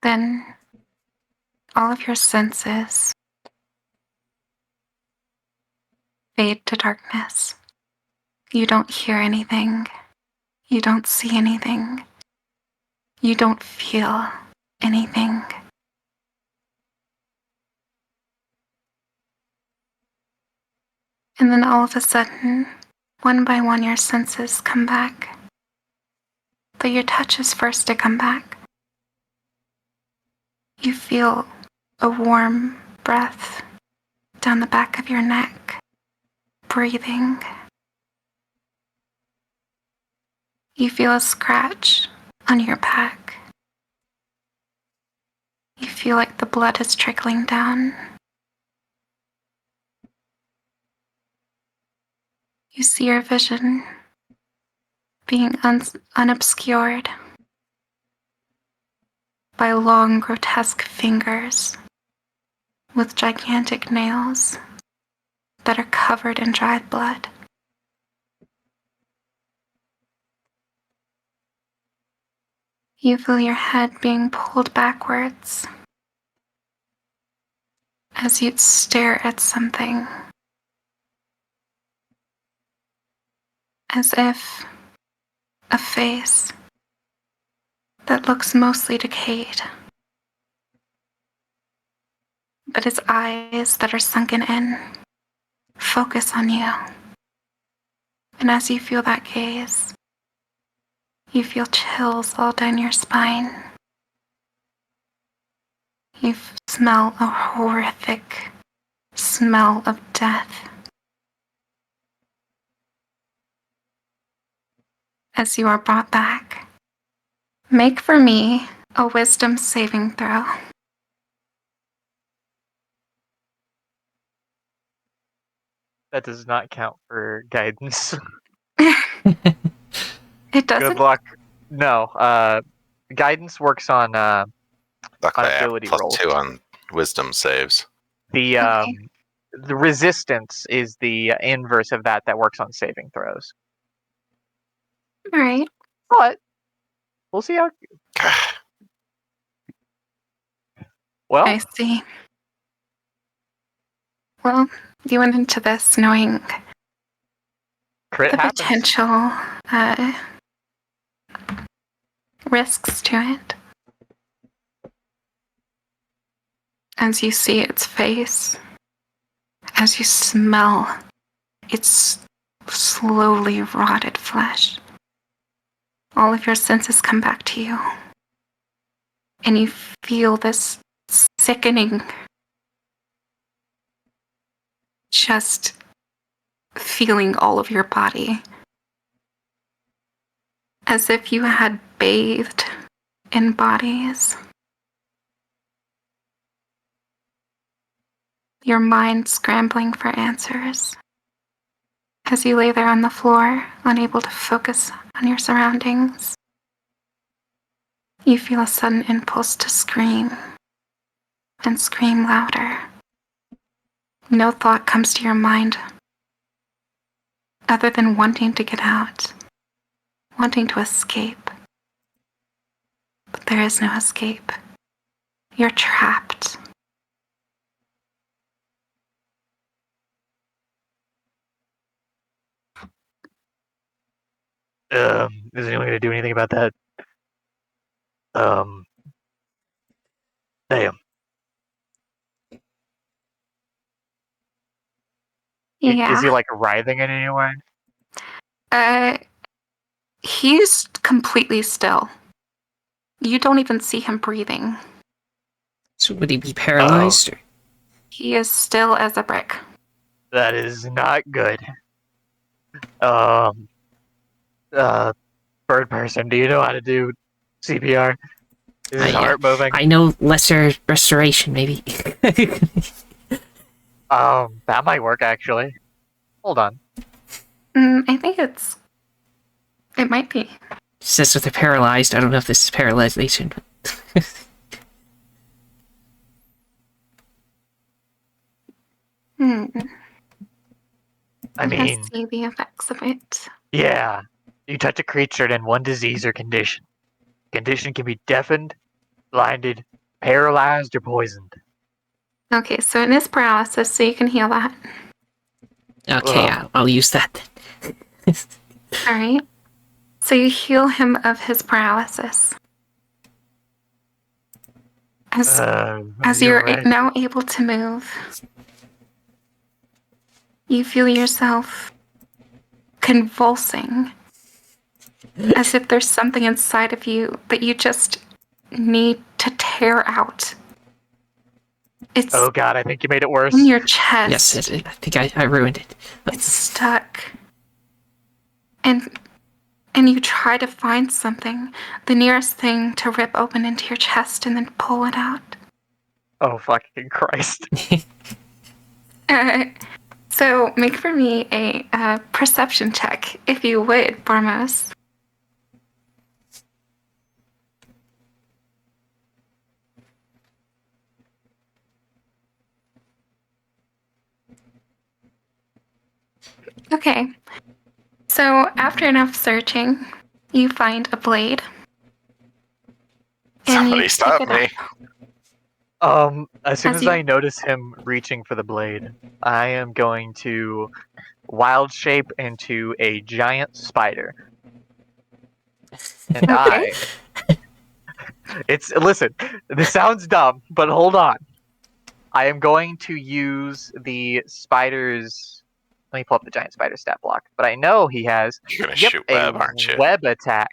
Then all of your senses fade to darkness. You don't hear anything. You don't see anything. You don't feel anything. And then all of a sudden, one by one, your senses come back. Though your touch is first to come back. You feel a warm breath down the back of your neck, breathing. You feel a scratch on your back. You feel like the blood is trickling down. You see your vision being unobscured by long, grotesque fingers with gigantic nails that are covered in dried blood. You feel your head being pulled backwards as you'd stare at something, as if a face that looks mostly decayed, but its eyes that are sunken in focus on you. And as you feel that gaze, you feel chills all down your spine. You smell a horrific smell of death. As you are brought back, make for me a wisdom saving throw. That does not count for guidance. It doesn't. Good luck. No, guidance works on Luckily, I have ability rolls. +2 on wisdom saves. the Okay. the resistance is the inverse of that works on saving throws. All right. But we'll see how. Well, I see. Well, you went into this knowing crit the happens. potential risks to it. As you see its face, as you smell its slowly rotted flesh, all of your senses come back to you. And you feel this sickening, just feeling all of your body. As if you had bathed in bodies. Your mind scrambling for answers. As you lay there on the floor, unable to focus on your surroundings. You feel a sudden impulse to scream, and scream louder. No thought comes to your mind other than wanting to get out, wanting to escape. But there is no escape. You're trapped. Is anyone gonna do anything about that? Damn. Yeah. Is he like writhing in any way? He's completely still. You don't even see him breathing. So would he be paralyzed? Or? He is still as a brick. That is not good. Bird person, do you know how to do CPR? Is his heart moving? I know lesser restoration, maybe. That might work actually. Hold on. I think it might be. Says if they're paralyzed. I don't know if this is paralyzation. I mean, see the effects of it. yeah. You touch a creature in one disease or condition. Condition can be deafened, blinded, paralyzed, or poisoned. Okay, so it is paralysis, so you can heal that. Okay, I'll use that then. Alright. So you heal him of his paralysis. As you're right. now able to move, you feel yourself convulsing, as if there's something inside of you that you just need to tear out. It's Oh god, I think you made it worse. in your chest. Yes, I think I ruined it. It's stuck. And you try to find something, the nearest thing to rip open into your chest and then pull it out. Oh fucking Christ. So make for me a perception check, if you would, Bormos. Okay. So after enough searching, you find a blade. And Somebody you stop pick it me. up. As soon As as you- I notice him reaching for the blade, I am going to wild shape into a giant spider. And Okay. listen, this sounds dumb, but hold on. I am going to use the spider's, let me pull up the giant spider stat block, but I know he has You're gonna shoot web, aren't you? web attack.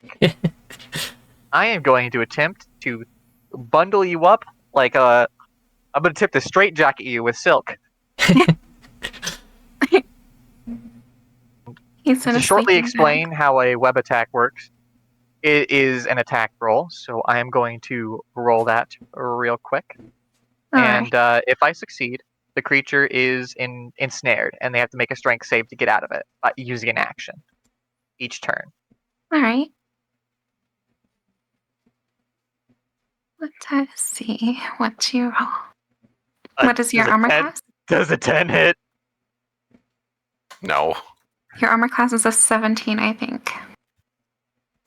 I am going to attempt to bundle you up like I'm going to attempt to straight jacket you with silk. He's in To a shortly sleeping explain how a web attack works, it is an attack roll, so I am going to roll that real quick. bag. And if I succeed, the creature is ensnared, and they have to make a strength save to get out of it using an action each turn. All right. Let's see what you roll. What is your does a armor 10 class? Does a 10 hit? No. Your armor class is a 17, I think.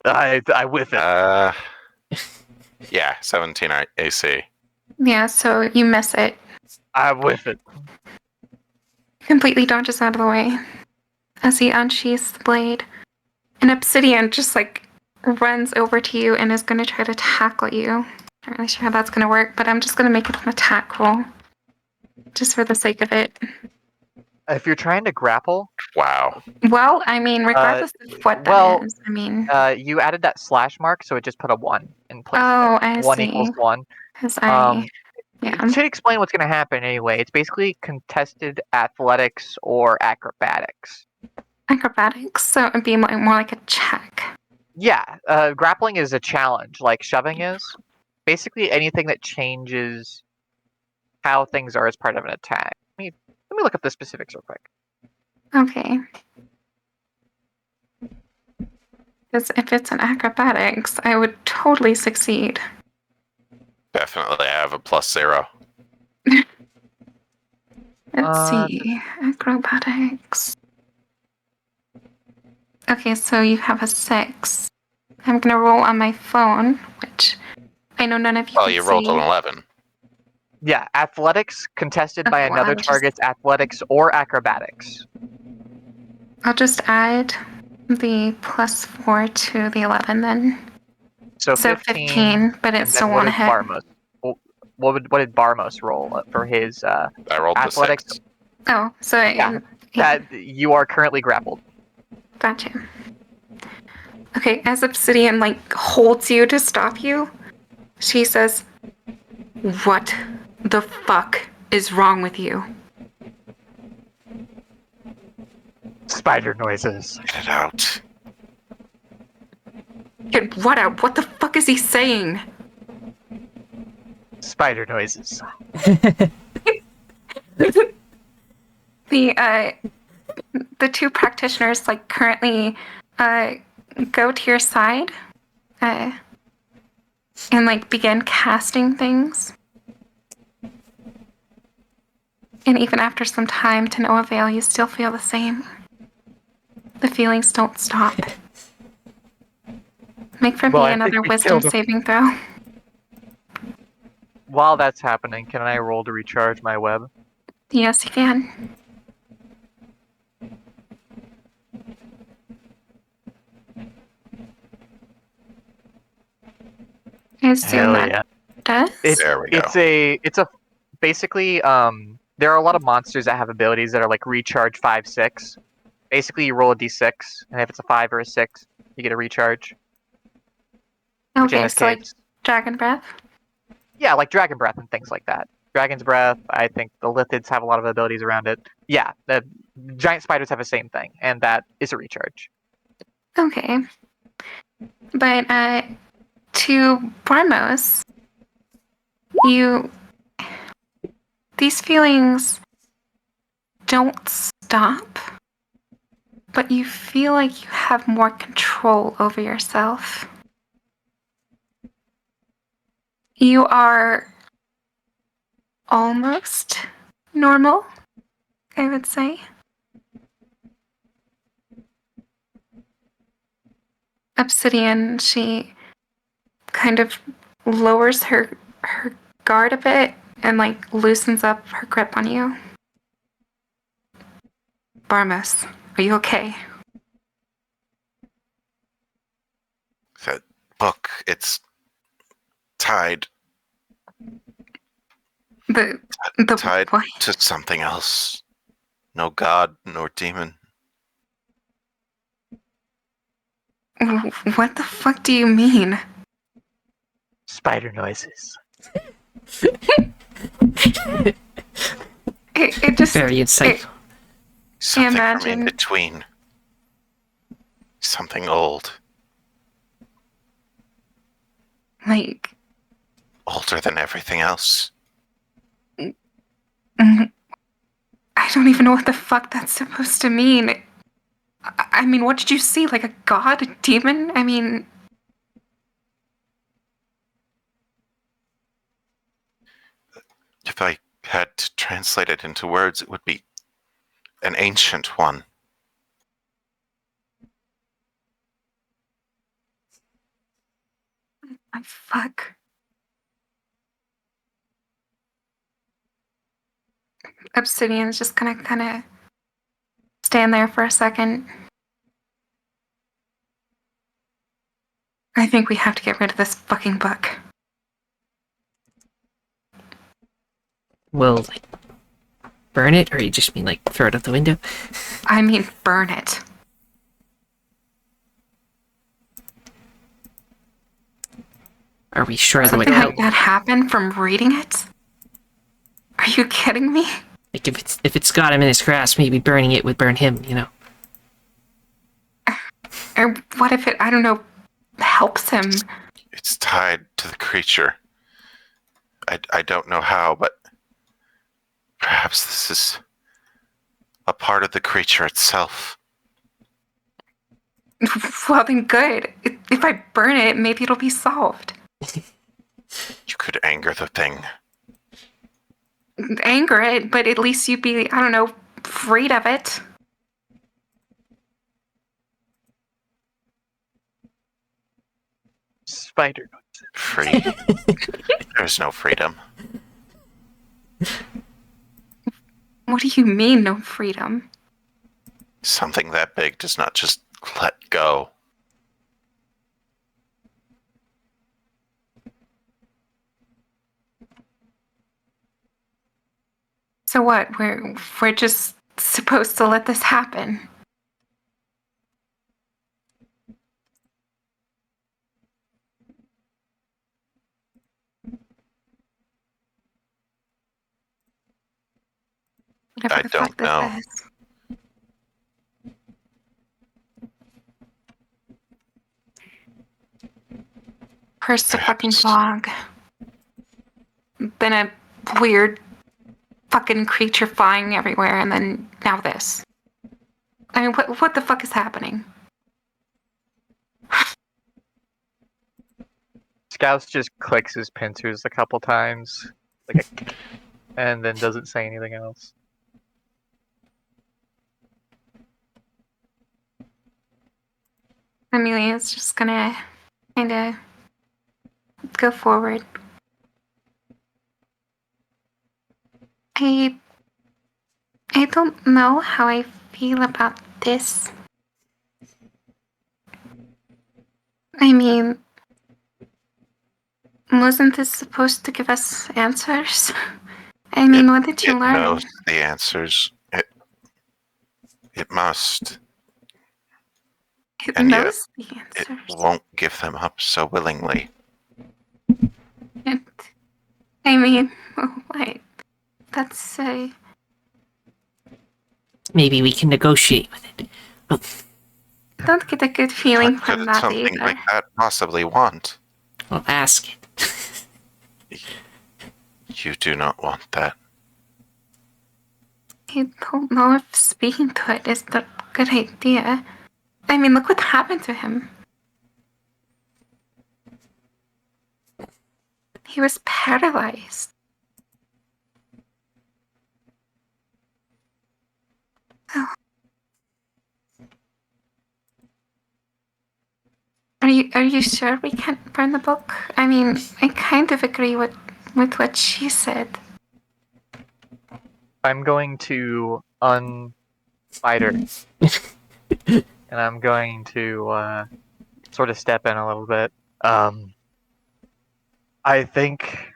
I whiff it. Yeah, 17 AC. Yeah, so you miss it. I whiff it. Completely dodges out of the way as he unsheaths the blade. An obsidian just runs over to you and is going to try to tackle you. Not really sure how that's going to work, but I'm just going to make it an attack roll. Just for the sake of it. If you're trying to grapple, Wow. Well, I mean, regardless of what that is, I mean... you added that slash mark, so it just put a 1 in place. Oh, I 1 see. equals 1. Because To explain what's going to happen anyway, it's basically contested athletics or acrobatics. Acrobatics, so it'd be more like a check. Yeah, grappling is a challenge, like shoving is. Basically, anything that changes how things are as part of an attack. Let me look up the specifics real quick. Okay. Because if it's an acrobatics, I would totally succeed. Definitely, I have a +0. Let's see. Acrobatics. Okay, so you have a 6. I'm gonna roll on my phone, which I know none of you Well, can you rolled an see. 11. Yeah, athletics contested by Okay, well, another I'm just- target's athletics or acrobatics. I'll just add the +4 to the 11 then. So, So 15, but and it still then what won't did hit. Barmos? What did Barmos roll for his I rolled athletics? the 6. Oh, so Yeah, that you are currently grappled. Gotcha. Okay, as Obsidian holds you to stop you, she says, "What the fuck is wrong with you?" Spider noises. Get it out. Get what out? What the fuck is he saying? Spider noises. The two practitioners currently go to your side and begin casting things. And even after some time, to no avail, you still feel the same. The feelings don't stop. Make for me I think another we wisdom killed him. saving throw. While that's happening, can I roll to recharge my web? Yes, you can. I assume that does. There we go. It's a basically there are a lot of monsters that have abilities that are like recharge 5, 6. Basically, you roll a d6, and if it's a 5 or a 6, you get a recharge. Which in Okay, this so case, Dragon Breath. yeah, like Dragon Breath and things like that. Dragon's Breath. I think the Lithids have a lot of abilities around it. Yeah, the giant spiders have the same thing, and that is a recharge. Okay. But to Barmos, these feelings don't stop, but you feel like you have more control over yourself. You are almost normal, I would say. Obsidian, she kind of lowers her guard a bit and loosens up her grip on you. Barmos, are you okay? That book, it's tied The tied what? to something else. No god nor demon. What the fuck do you mean? Spider noises. It just Very insightful. Something from Imagine- in between. Something old. Older than everything else. I don't even know what the fuck that's supposed to mean. I mean, what did you see? Like a god, a demon? I mean, If I had to translate it into words, it would be an ancient one. my fuck. Obsidian's just gonna kind of stand there for a second. I think we have to get rid of this fucking book. Well, burn it, or you just mean throw it out the window? I mean, burn it. Are we sure that would Something help? like that happen from reading it? Are you kidding me? If it's got him in his grasp, maybe burning it would burn him, you know. Or what if it, I don't know, helps him? It's tied to the creature. I don't know how, but perhaps this is a part of the creature itself. Well, then good. If I burn it, maybe it'll be solved. You could anger the thing. Anger it, but at least you'd be, I don't know, afraid of it. Spider. Free. There's no freedom. What do you mean, no freedom? Something that big does not just let go. So what? We're just supposed to let this happen. Whatever I the don't fuck this know. is. First a fucking Perhaps. fog. Then a weird fucking creature flying everywhere, and then now this. I mean, what the fuck is happening? Scouts just clicks his pincers a couple times, like and then doesn't say anything else. Amelia's just gonna kinda go forward. I don't know how I feel about this. I mean, wasn't this supposed to give us answers? I mean, what did you It learn? knows the answers. It must. It and yet, knows the It answers. won't give them up so willingly. And, I mean, wait, that's Maybe we can negotiate with it. don't get a good feeling What could from that something either. like that possibly want? Well, ask it. You do not want that. I don't know if speaking to it is the good idea. I mean, look what happened to him. He was paralyzed. Oh. Are you sure we can't burn the book? I mean, I kind of agree with what she said. I'm going to unspider, and I'm going to sort of step in a little bit. I think,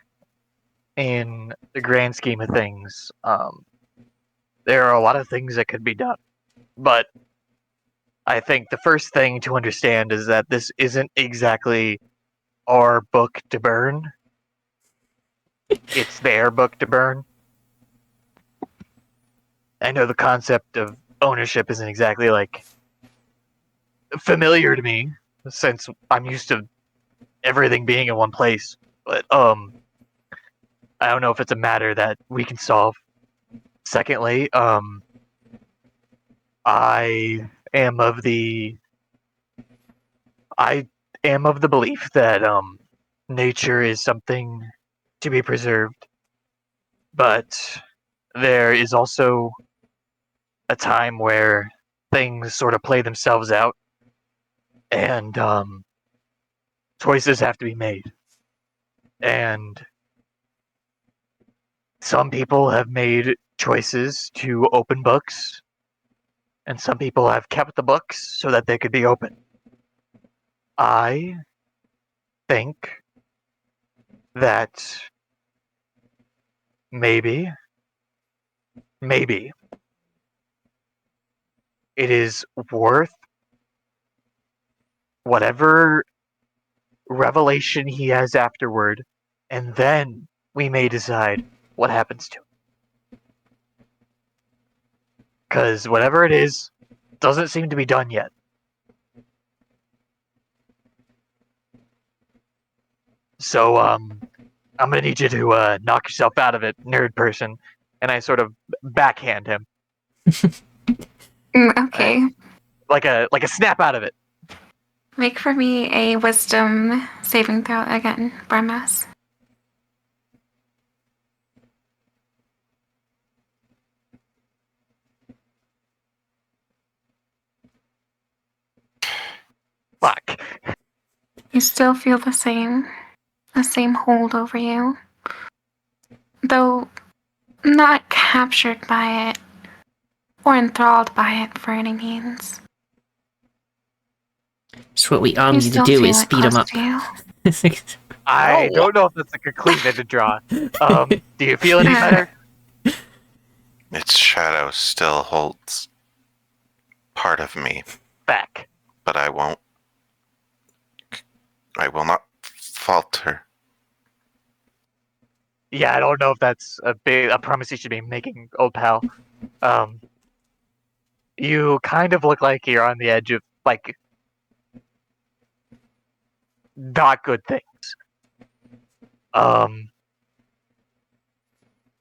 in the grand scheme of things, there are a lot of things that could be done, but I think the first thing to understand is that this isn't exactly our book to burn. It's their book to burn. I know the concept of ownership isn't exactly like familiar to me since I'm used to everything being in one place. But I don't know if it's a matter that we can solve. Secondly, I am of the belief that nature is something to be preserved, but there is also a time where things sort of play themselves out, and choices have to be made. And some people have made choices to open books, and some people have kept the books so that they could be open. I think that maybe it is worth whatever revelation he has afterward, and then we may decide what happens to him. Because whatever it is, doesn't seem to be done yet. So, I'm gonna need you to knock yourself out of it, nerd person. And I sort of backhand him. Okay. Like a snap out of it. Make for me a wisdom saving throw again, Barmas. Fuck. You still feel the same hold over you. Though not captured by it or enthralled by it for any means. So what we all You need to still do feel is it beat him close up. to you. I Oh. don't know if that's a conclusion to draw. Do you feel any better? Its shadow still holds part of me, Back. but I will not falter. Yeah, I don't know if that's a promise you should be making, old pal. You kind of look like you're on the edge of like not good things.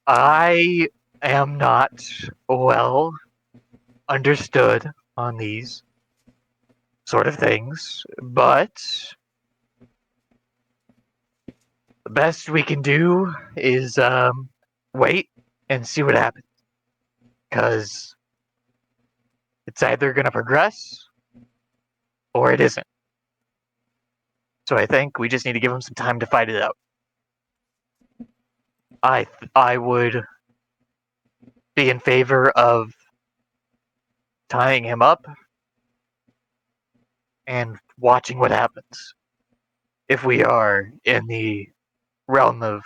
I am not well understood on these sort of things, but the best we can do is wait and see what happens. Because it's either going to progress or it isn't. So I think we just need to give him some time to fight it out. I would be in favor of tying him up and watching what happens. If we are in the realm of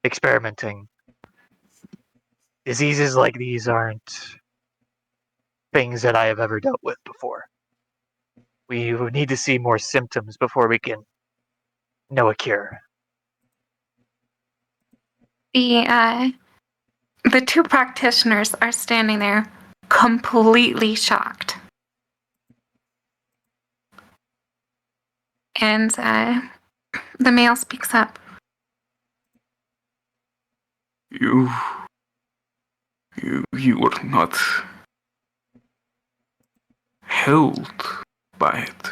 experimenting, diseases like these aren't things that I have ever dealt with before. We would need to see more symptoms before we can know a cure. The two practitioners are standing there completely shocked. And the male speaks up. You were not held by it.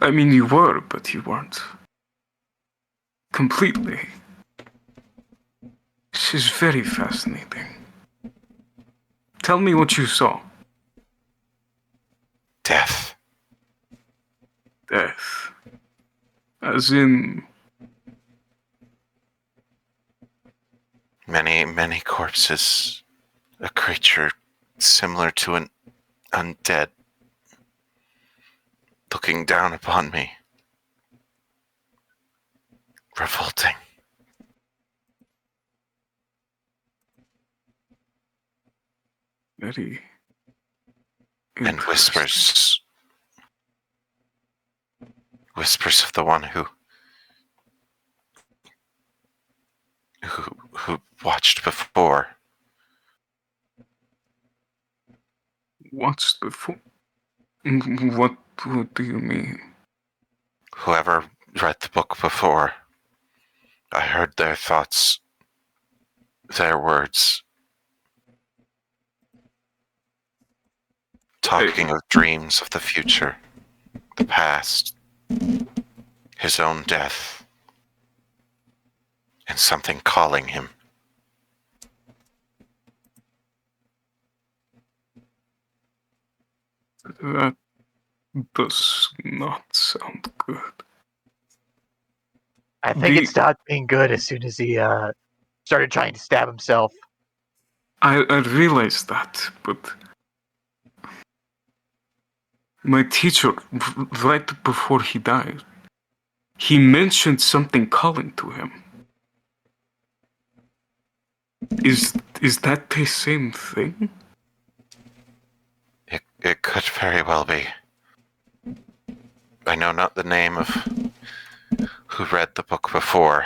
I mean, you were, but you weren't. Completely. This is very fascinating. Tell me what you saw. Death. Death. As in... Many corpses. A creature similar to an undead looking down upon me. Revolting. very... And whispers. Whispers of the one who watched before. Watched before? What do you mean? Whoever read the book before. I heard their thoughts, their words. Talking of dreams of the future, the past, his own death, and something calling him. That does not sound good. I think it stopped being good as soon as he started trying to stab himself. I realize that, but my teacher, right before he died, he mentioned something calling to him. Is that the same thing? It could very well be. I know not the name of who read the book before.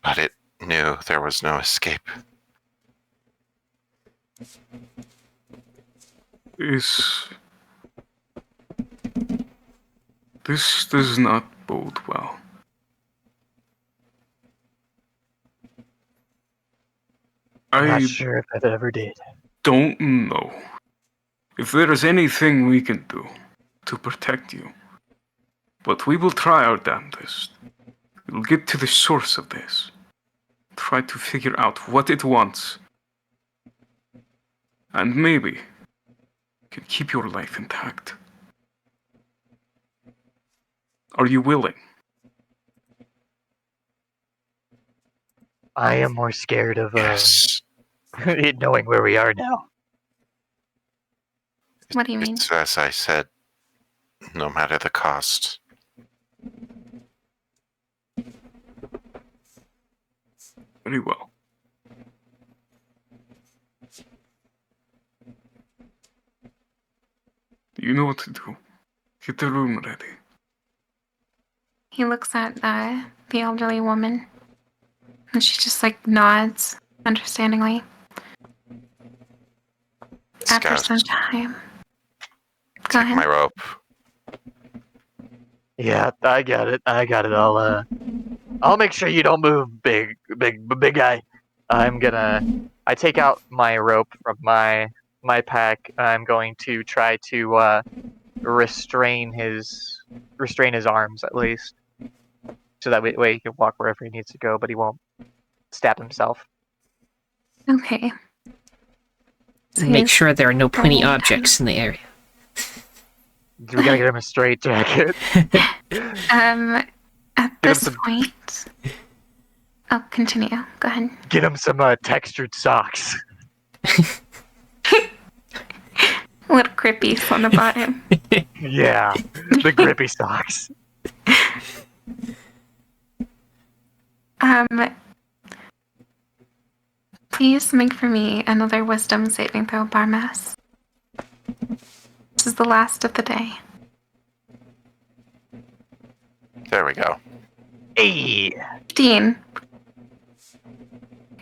But it knew there was no escape. This does not bode well. I'm not sure if it ever did. don't know if there is anything we can do to protect you. But we will try our damnedest. We'll get to the source of this. Try to figure out what it wants. And maybe can keep your life intact. Are you willing? I am more scared of Yes. it knowing where we are now. What do you mean? It's as I said, no matter the cost. Very well. You know what to do. Get the room ready. He looks at the elderly woman, and she just like nods understandingly. After Scout, some time, go take ahead. my rope. Yeah, I got it. I'll make sure you don't move, big guy. I take out my rope from my pack. I'm going to try to restrain his arms at least, so that way he can walk wherever he needs to go, but he won't stab himself. Okay. So Make he's sure there are no pointy holding objects in the area. We gotta get him a straight jacket. At Get him this some- point, oh, continue. Go ahead. Get him some textured socks. Little grippies on the bottom. Yeah, the grippy socks. Please make for me another wisdom saving throw, Barmas. This is the last of the day. There we go. Hey, Dean,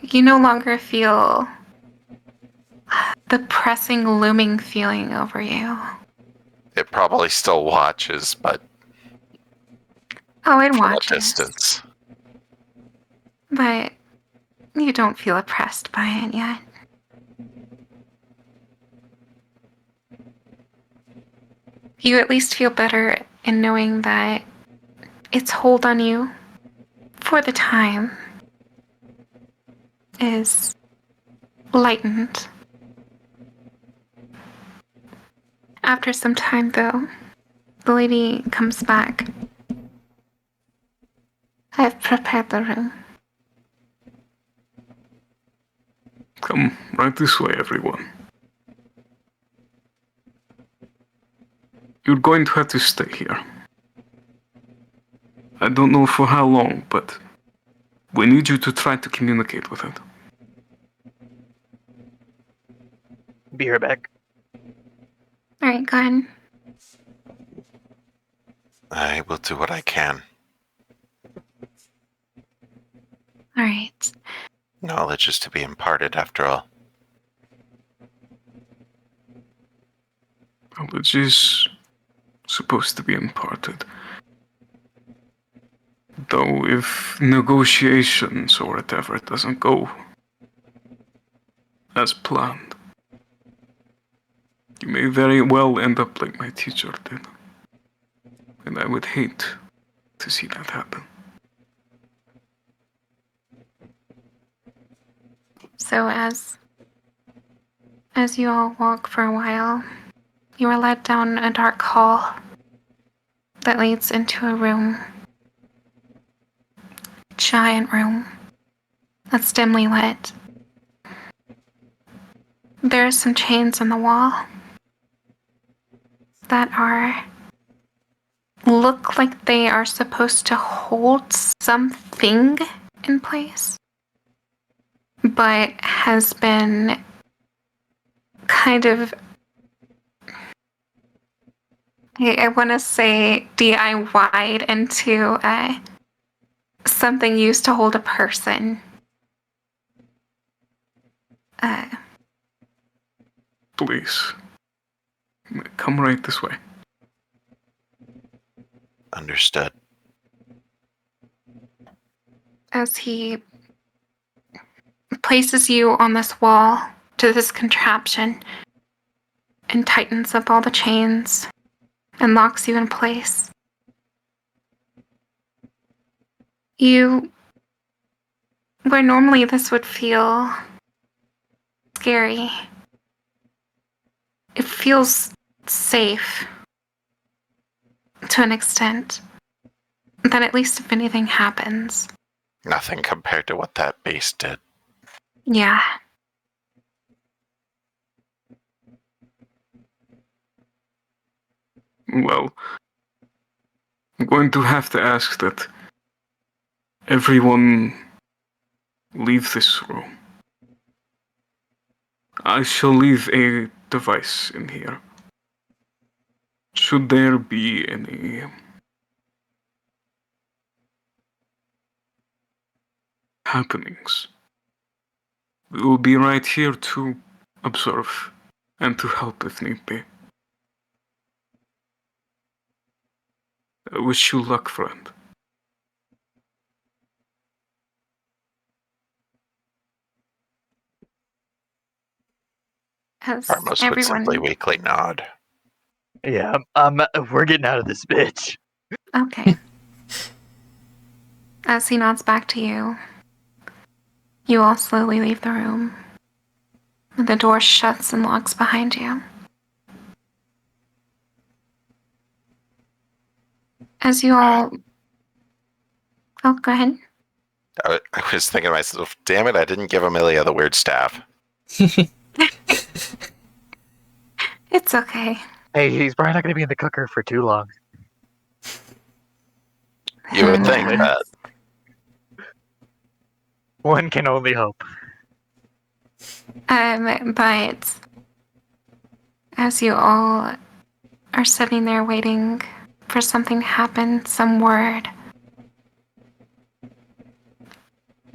you no longer feel the pressing, looming feeling over you. It probably still watches, but Oh, it from a watches. distance. But you don't feel oppressed by it yet. You at least feel better in knowing that its hold on you, for the time, is lightened. After some time, though, the lady comes back. I've prepared the room. Come right this way, everyone. You're going to have to stay here. I don't know for how long, but we need you to try to communicate with it. be right back. Alright, go ahead. I will do what I can. Alright. Knowledge is to be imparted, after all. Knowledge is supposed to be imparted. Though if negotiations or whatever doesn't go as planned, you may very well end up like my teacher did. And I would hate to see that happen. So as you all walk for a while, you are led down a dark hall that leads into a room. Giant room that's dimly lit. There are some chains on the wall that look like they are supposed to hold something in place, but has been kind of, I want to say, DIY'd into something used to hold a person. Please, come right this way. Understood. As he places you on this wall to this contraption and tightens up all the chains and locks you in place. Where normally this would feel scary, it feels safe to an extent. That at least if anything happens. Nothing compared to what that beast did. Yeah. Well, I'm going to have to ask that everyone leave this room. I shall leave a device in here. Should there be any happenings, we will be right here to observe and to help if need be. I wish you luck, friend. As Armos would simply everyone. weakly nod. Yeah, we're getting out of this bitch. Okay. As he nods back to you, you all slowly leave the room. The door shuts and locks behind you. As you all... Oh, go ahead. I was thinking to myself, damn it, I didn't give Amelia the weird staff. It's okay. Hey, he's probably not going to be in the cooker for too long. You would think Mhm. that. One can only hope. But as you all are sitting there waiting for something to happen, some word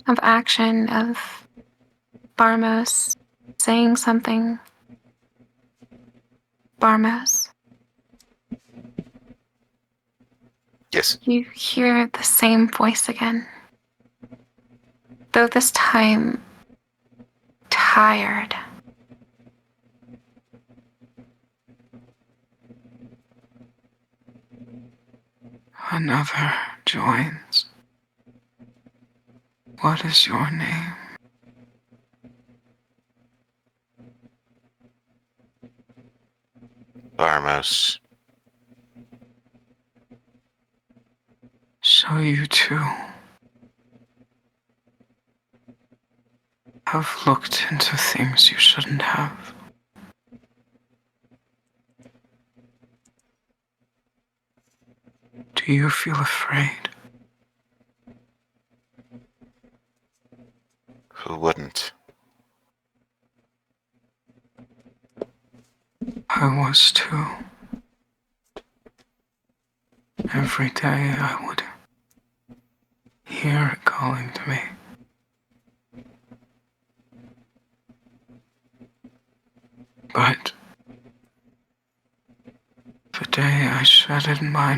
of action, of Barmos saying something. Barmos, Yes. you hear the same voice again. Though this time, tired. Another joins. What is your name? Barmos. So you too have looked into things you shouldn't have. Do you feel afraid? Who wouldn't? I was too. Every day I would hear it calling to me. But the day I shedded my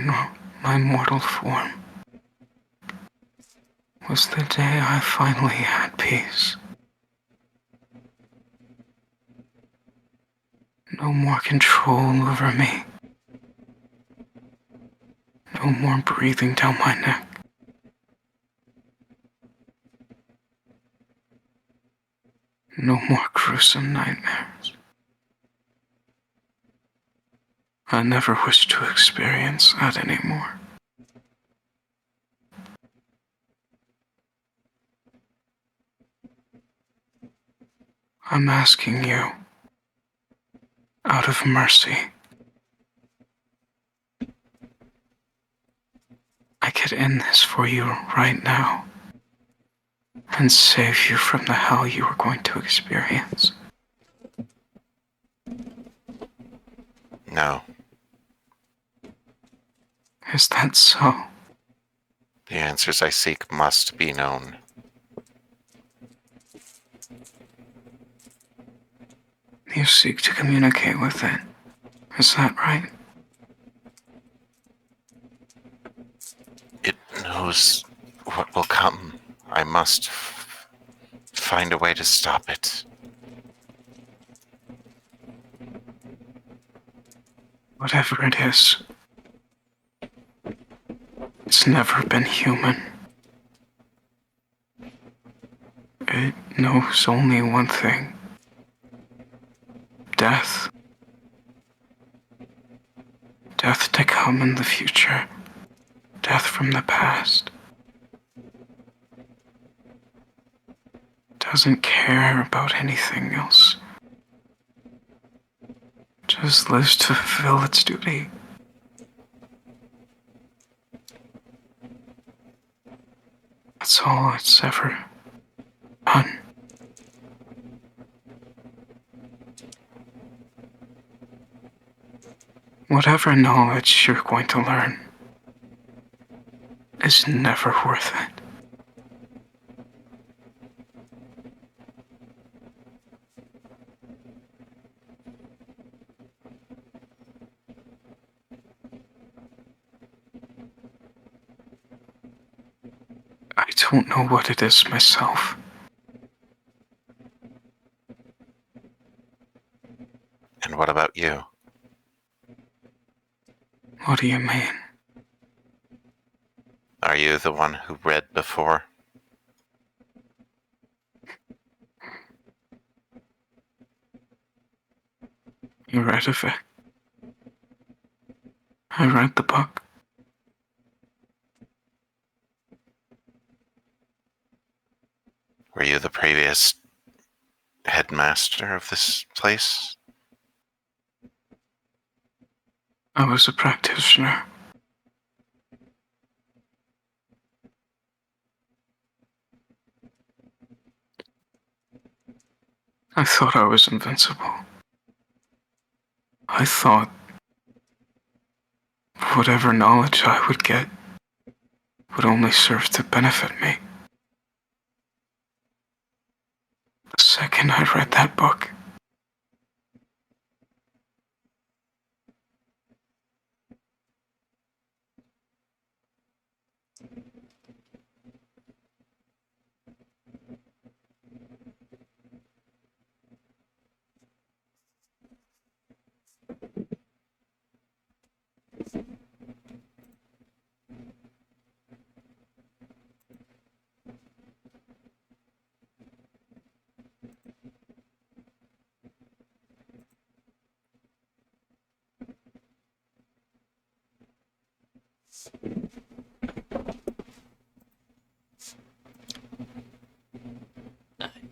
mortal form was the day I finally had peace. No more control over me. No more breathing down my neck. No more gruesome nightmares. I never wish to experience that anymore. I'm asking you, out of mercy, I could end this for you right now and save you from the hell you are going to experience. No. Is that so? The answers I seek must be known. You seek to communicate with it. Is that right? It knows what will come. I must find a way to stop it. Whatever it is, it's never been human. It knows only one thing. Death. Death to come in the future. Death from the past. Doesn't care about anything else. Just lives to fulfill its duty. That's all it's ever done. Whatever knowledge you're going to learn is never worth it. I don't know what it is myself. And what about you? What do you mean? Are you the one who read before? You read of it? I read the book. Were you the previous headmaster of this place? I was a practitioner. I thought I was invincible. I thought whatever knowledge I would get would only serve to benefit me. The second I read that book,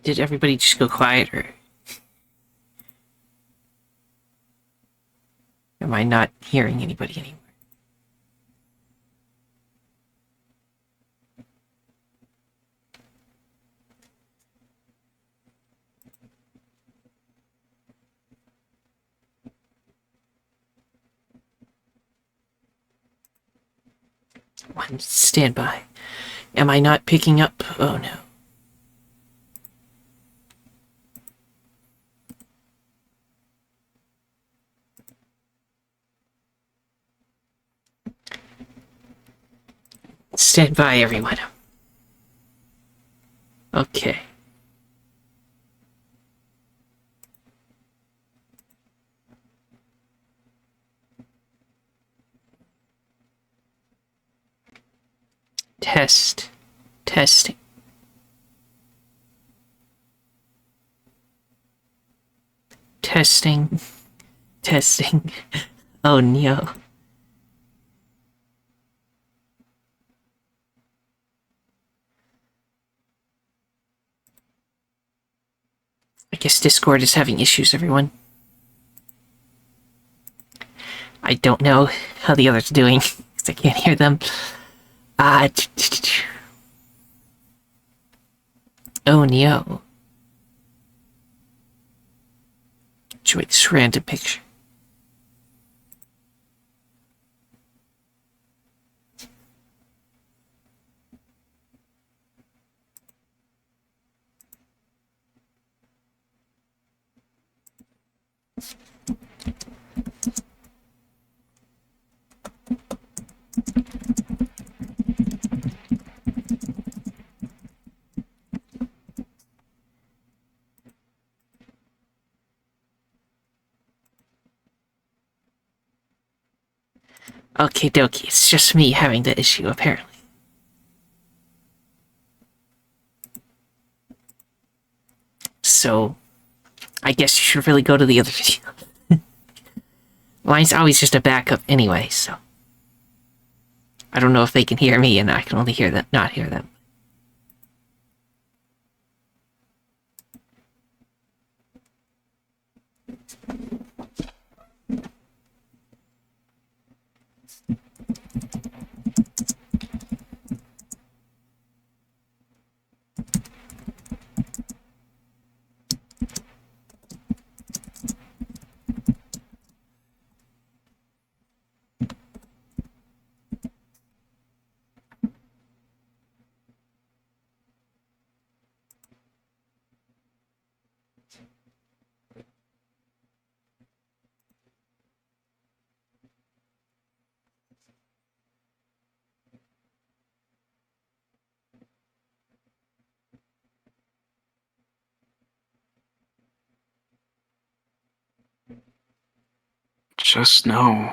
Did everybody just go quiet, or am I not hearing anybody anymore? One, stand by. Am I not picking up? Oh no. Stand by, everyone. Okay. Test. Testing. Testing. Testing. Oh no. I guess Discord is having issues, everyone. I don't know how the others are doing, because I can't hear them. Oh no. Enjoy this random picture. Okay, dokie. It's just me having the issue, apparently. So, I guess you should really go to the other video. Mine's always just a backup anyway, so. I don't know if they can hear me and I can only hear them, not hear them. Just know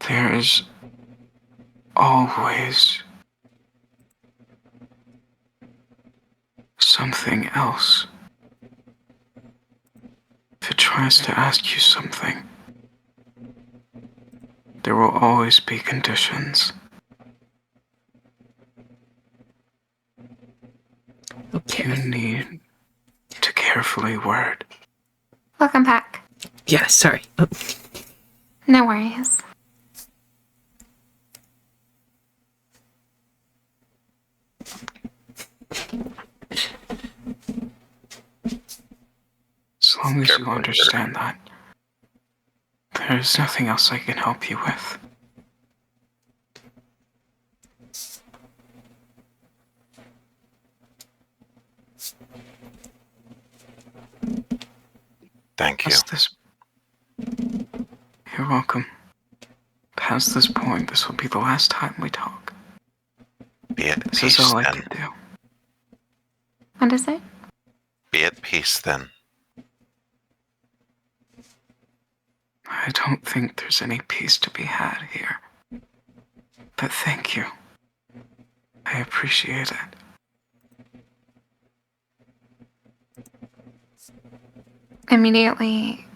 there is always something else. If it tries to ask you something, there will always be conditions. Okay. You need to carefully word. Welcome back. Yeah, sorry. Oh, No worries. As long as you Carefully, understand that, there is nothing else I can help you with. Thank you. Past this... You're welcome. Past this point, this will be the last time we talk. Be at This peace is all I then. can do. What is it? Be at peace then. I don't think there's any peace to be had here. But thank you. I appreciate it. Immediately,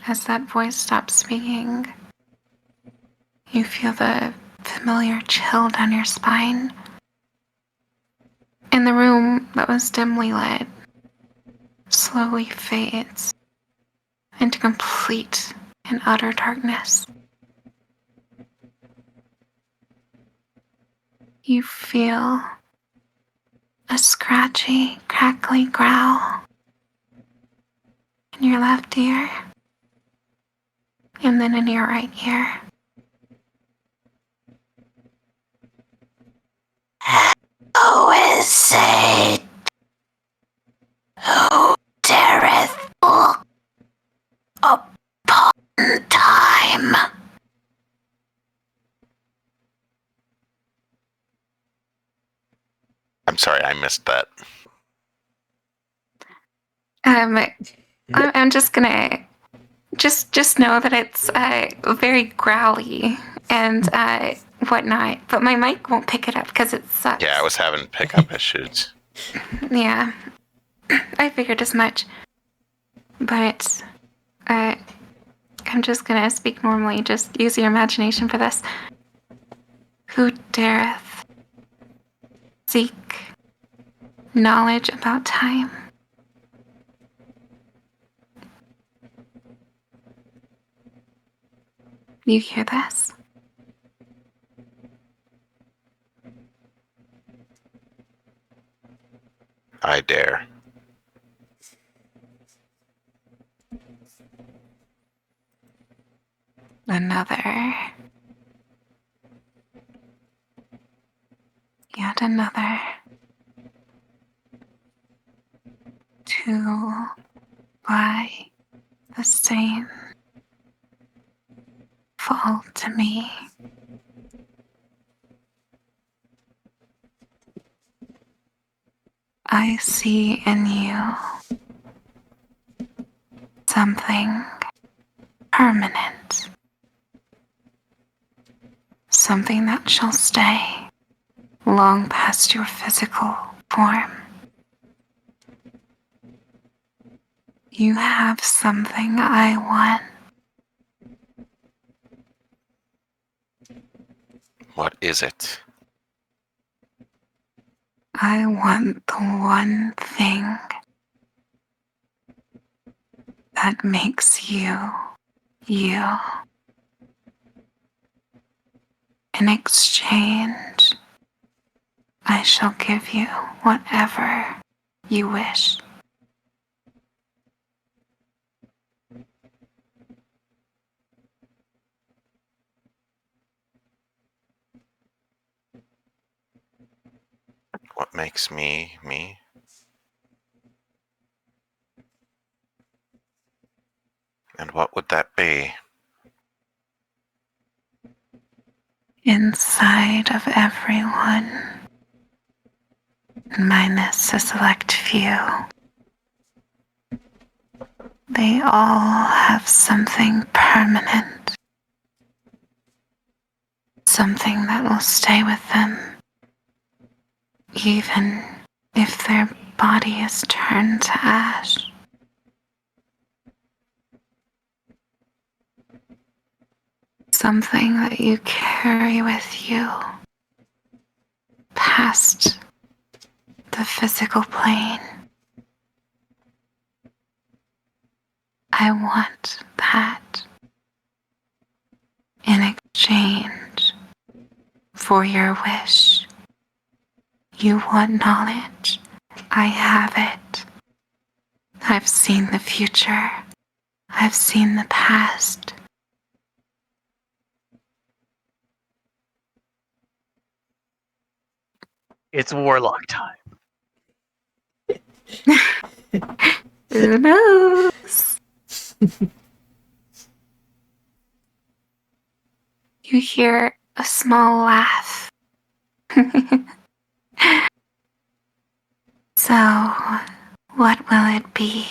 as that voice stops speaking, you feel the familiar chill down your spine. And the room that was dimly lit slowly fades into complete and utter darkness. You feel a scratchy, crackly growl in your left ear, and then in your right ear. Who is it? Who dareth look upon time? I'm sorry, I missed that. I'm just gonna just know that it's very growly and whatnot, but my mic won't pick it up because it sucks. Yeah, I was having pickup issues. Yeah, I figured as much. But I'm just gonna speak normally. Just use your imagination for this. Who dareth seek knowledge about time? You hear this? I dare. Another. Yet another. To by the same fall to me. I see in you something permanent something that shall stay long past your physical form. You have something I want. What is it? I want the one thing that makes you, you. In exchange, I shall give you whatever you wish. What makes me, me? And what would that be? Inside of everyone, minus a select few, they all have something permanent, something that will stay with them, even if their body is turned to ash. Something that you carry with you past the physical plane. I want that in exchange for your wish. You want knowledge. I have it. I've seen the future. I've seen the past. It's warlock time. Who knows? You hear a small laugh. So, what will it be?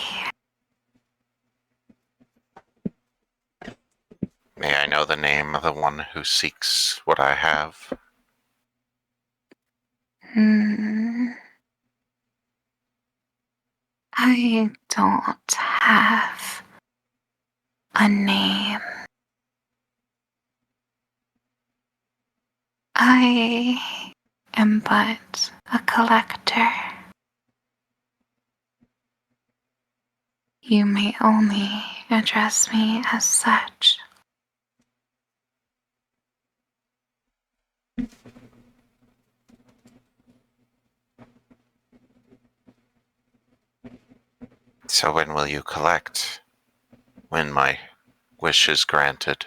May I know the name of the one who seeks what I have? I don't have a name. I am but a collector. You may only address me as such. So when will you collect? When my wish is granted?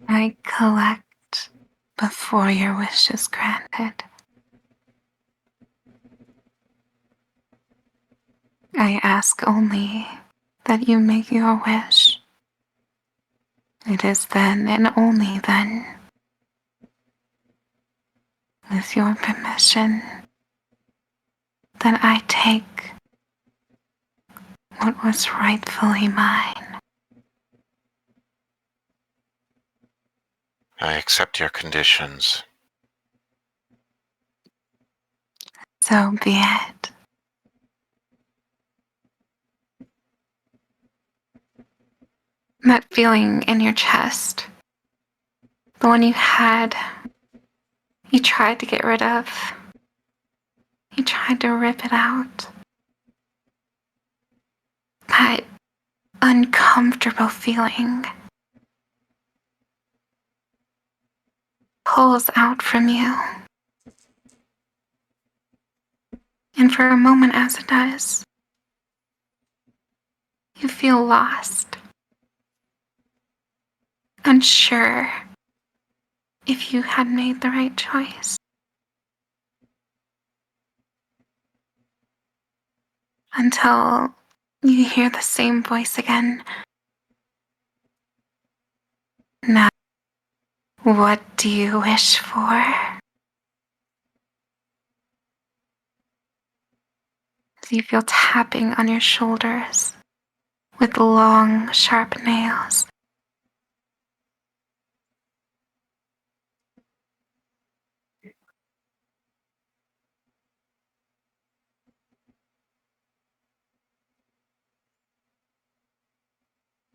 I collect before your wish is granted. I ask only that you make your wish. It is then and only then, with your permission, that I take what was rightfully mine. I accept your conditions. So be it. That feeling in your chest, the one you had, you tried to get rid of. You tried to rip it out. That uncomfortable feeling pulls out from you. And for a moment as it does, you feel lost, unsure if you had made the right choice. Until you hear the same voice again. Now, what do you wish for? You feel tapping on your shoulders with long, sharp nails.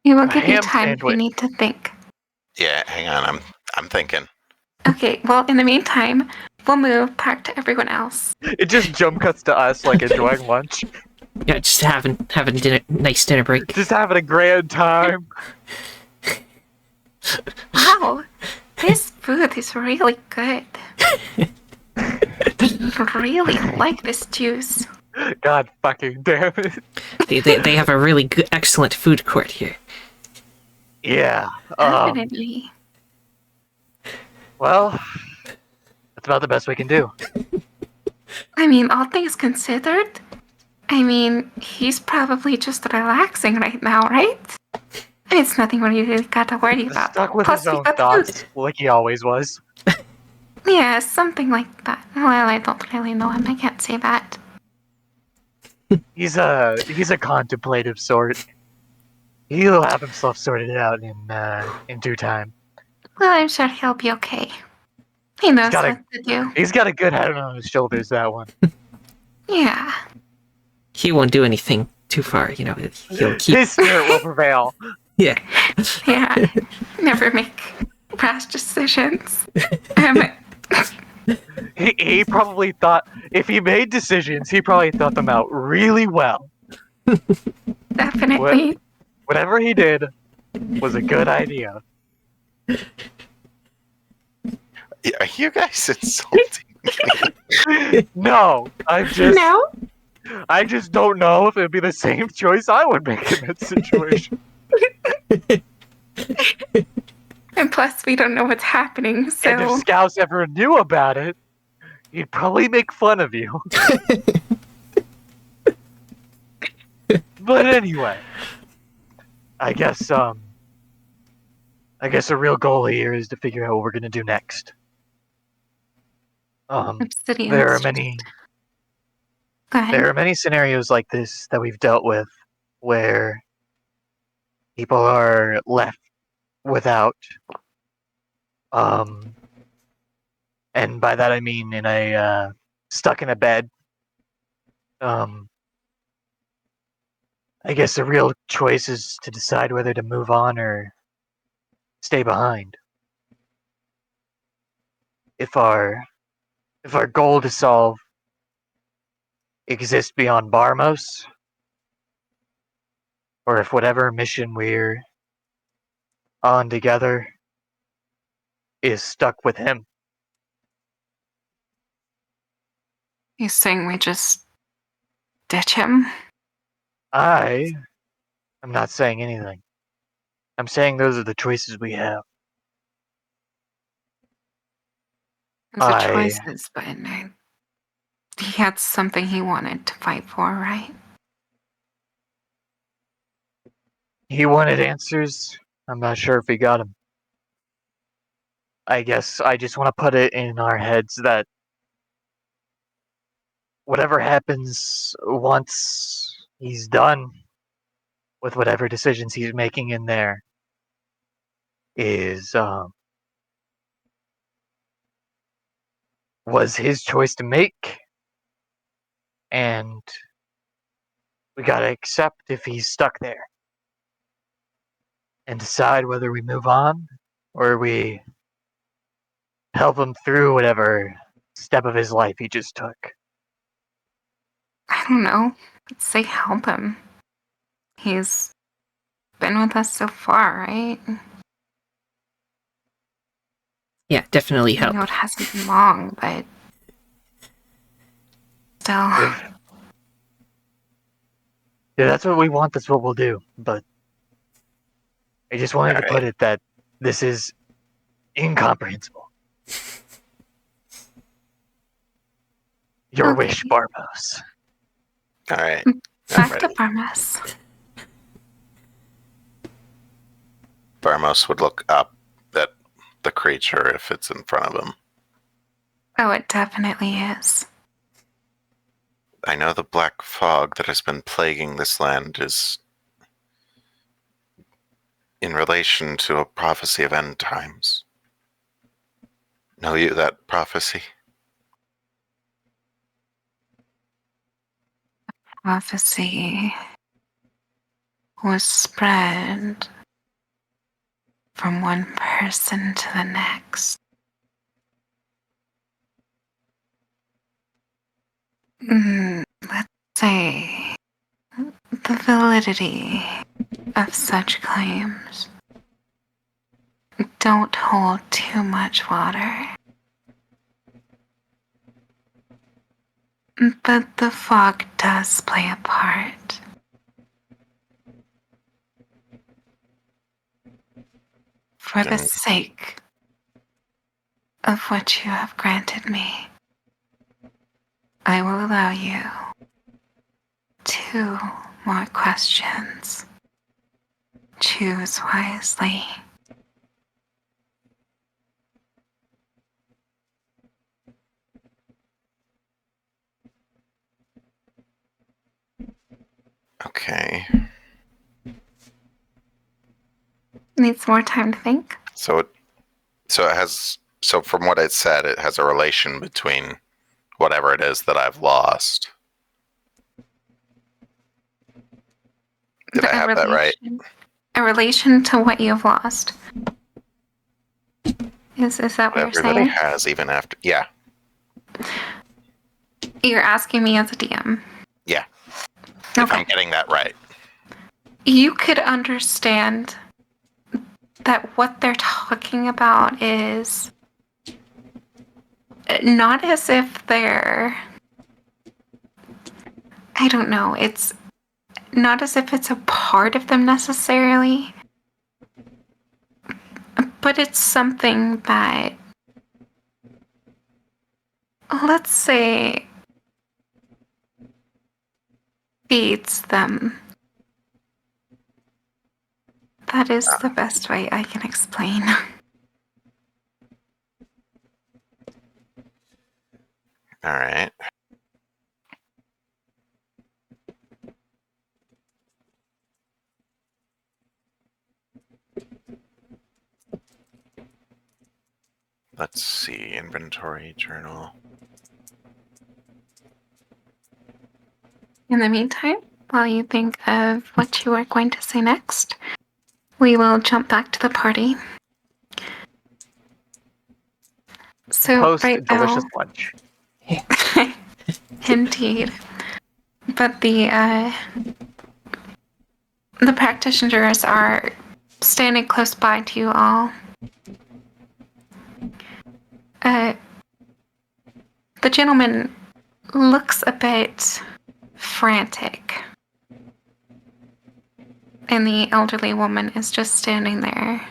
We will A give you ham time if you sandwich. need to think. Yeah, hang on. I'm thinking. Okay, well, in the meantime, we'll move back to everyone else. It just jump cuts to us, like enjoying lunch, Yeah, just having dinner, nice dinner break. just having a grand time. Wow, this food is really good. Really like this juice. God fucking damn it. They have a really good, excellent food court here. Yeah. Definitely. Well, that's about the best we can do. I mean, all things considered, I mean, he's probably just relaxing right now, right? It's nothing we really got to worry about. Stuck with Plus, his we own got thoughts, food. like he always was. Yeah, something like that. Well, I don't really know him. I can't say that. He's a contemplative sort. He'll have himself sorted out in due time. Well, I'm sure he'll be okay. He knows gotta- what to do. He's got a good head on his shoulders, that one. Yeah. He won't do anything too far, you know. He'll keep. His spirit will prevail. Yeah. Yeah. Never make rash decisions. He probably thought, if he made decisions, he probably thought them out really well. Definitely. Whatever he did was a good idea. Are you guys insulting me? No, I just don't know if it'd be the same choice I would make in that situation. And plus, we don't know what's happening, And if so. Scouse ever knew about it, he'd probably make fun of you. But anyway, I guess a real goal here is to figure out what we're gonna do next. Obsidian. There are many Go ahead. There are many scenarios like this that we've dealt with where people are left without and by that I mean in a stuck in a bed. I guess the real choice is to decide whether to move on or stay behind. If our goal to solve exists beyond Barmos, or if whatever mission we're on together is stuck with him. He's saying we just ditch him? I am not saying anything. I'm saying those are the choices we have. Those are I- choices, but he had something he wanted to fight for, right? He wanted answers. I'm not sure if he got them. I guess I just want to put it in our heads that whatever happens once he's done with whatever decisions he's making in there is was his choice to make, and we gotta accept if he's stuck there and decide whether we move on or we help him through whatever step of his life he just took. I don't know. Let's say help him. He's been with us so far, right? Yeah, definitely I help. know it hasn't been long, but still. Yeah, that's what we want, that's what we'll do. But I just wanted to put it that this is incomprehensible. Your Okay. wish, Barbos. All right. Back I'm to ready. Barmas. Barmos would look up at the creature if it's in front of him. Oh, it definitely is. I know the black fog that has been plaguing this land is in relation to a prophecy of end times. Know you that prophecy? Prophecy. was spread from one person to the next. Let's say the validity of such claims don't hold too much water. But the fog does play a part. For the sake of what you have granted me, I will allow you 2 more questions. Choose wisely. Okay. Needs more time to think. So from what it said, it has a relation between whatever it is that I've lost. Did I have that right? A relation to what you have lost. Is that what you're Everybody saying? has, even after. Yeah. You're asking me as a DM. Yeah. If I'm getting that right. You could understand that what they're talking about is not as if they're, I don't know, it's not as if it's a part of them necessarily, but it's something that, let's say, feeds them. That is the best way I can explain. All right. Let's see. Inventory journal. In the meantime, while you think of what you are going to say next, we will jump back to the party. So Post right delicious now, lunch. indeed, but the practitioners are standing close by to you all. The gentleman looks a bit frantic, and the elderly woman is just standing there,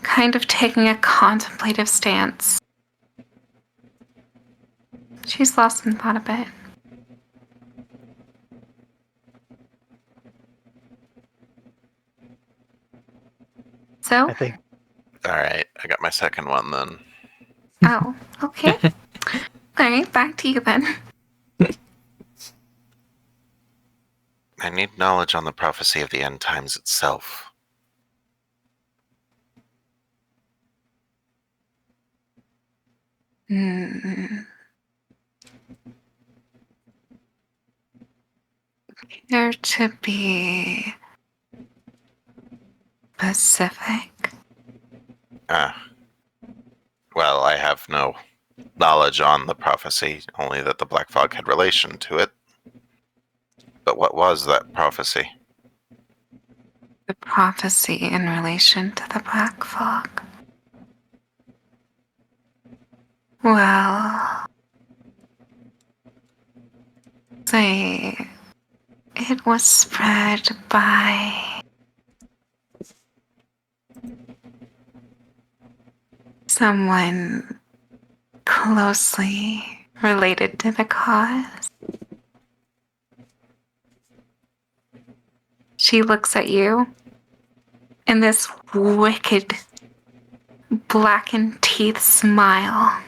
kind of taking a contemplative stance. She's lost in thought a bit. So? I think. All right. I got my second one then. Oh, okay. Alright, back to you then. I need knowledge on the prophecy of the end times itself. Care to be specific? Well, I have no knowledge on the prophecy, only that the Black Fog had relation to it. But what was that prophecy? The prophecy in relation to the Black Fog. Well, say it was spread by someone closely related to the cause. She looks at you, and this wicked, blackened teeth smile.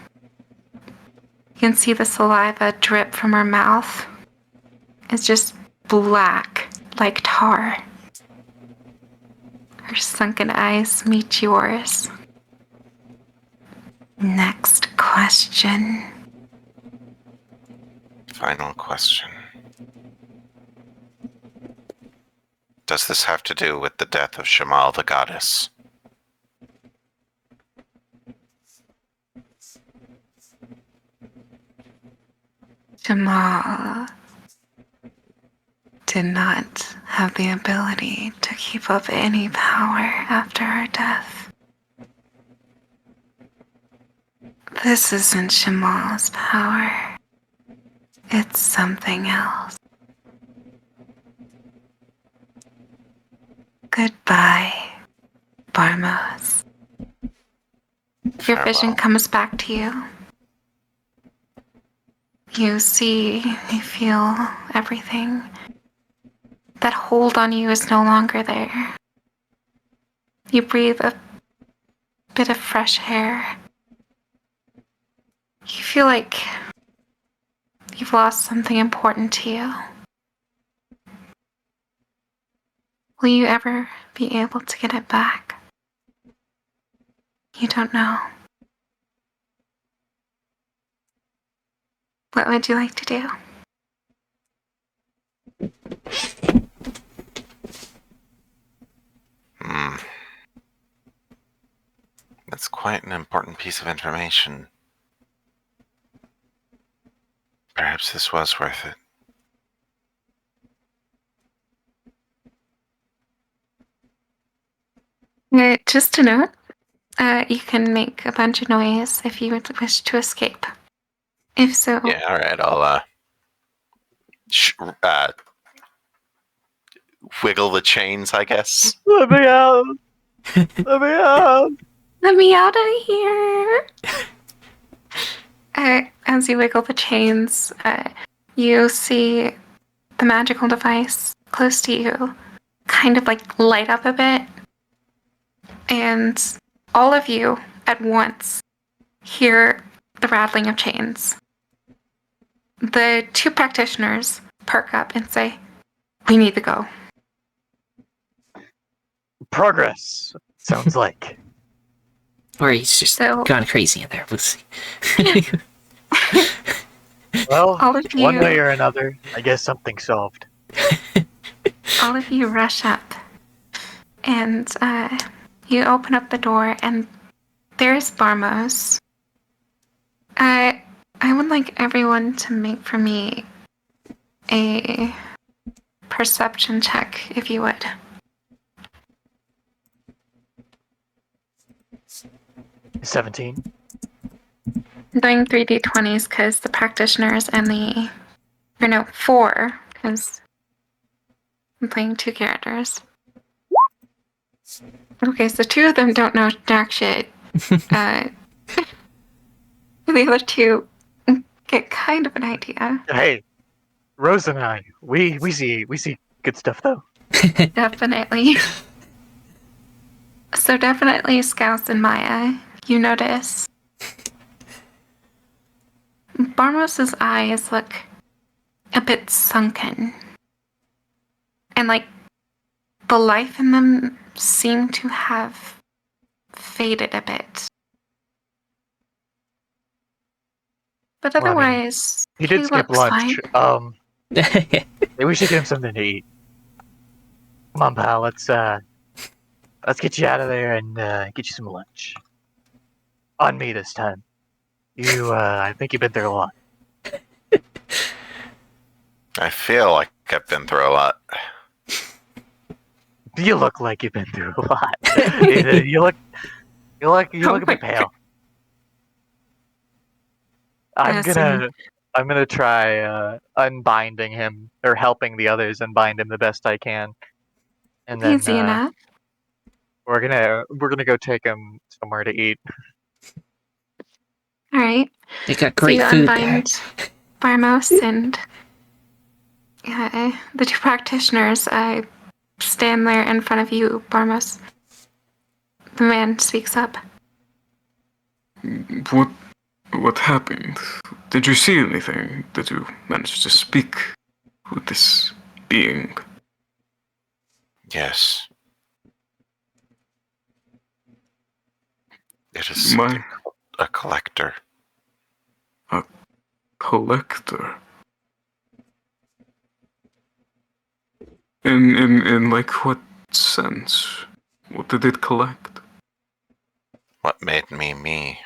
You can see the saliva drip from her mouth. It's just black, like tar. Her sunken eyes meet yours. Next question. Final question. does this have to do with the death of Shamal the goddess? Jamal did not have the ability to keep up any power after her death. This isn't Shamal's power. It's something else. Goodbye, Barmos. Your vision Farewell. comes back to you. You see, you feel everything. That hold on you is no longer there. You breathe a bit of fresh air. You feel like you've lost something important to you. Will you ever be able to get it back? You don't know. What would you like to do? That's quite an important piece of information. Perhaps this was worth it. Just a note, you can make a bunch of noise if you would wish to escape. If so, Yeah, alright, I'll, wiggle the chains, I guess. Let me out! Let me out! let me out of here. As you wiggle the chains, you see the magical device close to you kind of like light up a bit. And all of you at once hear the rattling of chains. The two practitioners perk up and say, "We need to go." Progress, sounds like. Or he's just So- gone crazy in there. We'll see. Well, All of one you- way or another, I guess something solved. All of you rush up, and you open up the door, and there's Barmos. I would like everyone to make for me a perception check, if you would. 17. I'm doing 3d20s because the practitioners and the... Or no, 4, because I'm playing 2 characters. Okay, so 2 of them don't know jack shit. The other 2 get kind of an idea. Hey, Rose and I, we see good stuff though. Definitely. So definitely Scouse and Maya, you notice Barmos's eyes look a bit sunken. And like the life in them seem to have faded a bit. But Well, I mean, otherwise, He did skip looks lunch. fine. Maybe we should get him something to eat. Come on, pal. Let's get you out of there and get you some lunch. On me this time. You, I think you've been through a lot. I feel like I've been through a lot. You look like you've been through a lot. you look a bit pale. I'm gonna try unbinding him or helping the others unbind him the best I can, and then Easy enough. we're gonna go take him somewhere to eat. All right. They got So great you food there. unbind Barmos and the 2 practitioners stand there in front of you, Barmos. The man speaks up. What happened? Did you see anything? Did you manage to speak with this being? Yes. It is something called a collector. Collector. In like what sense? What did it collect? What made me me?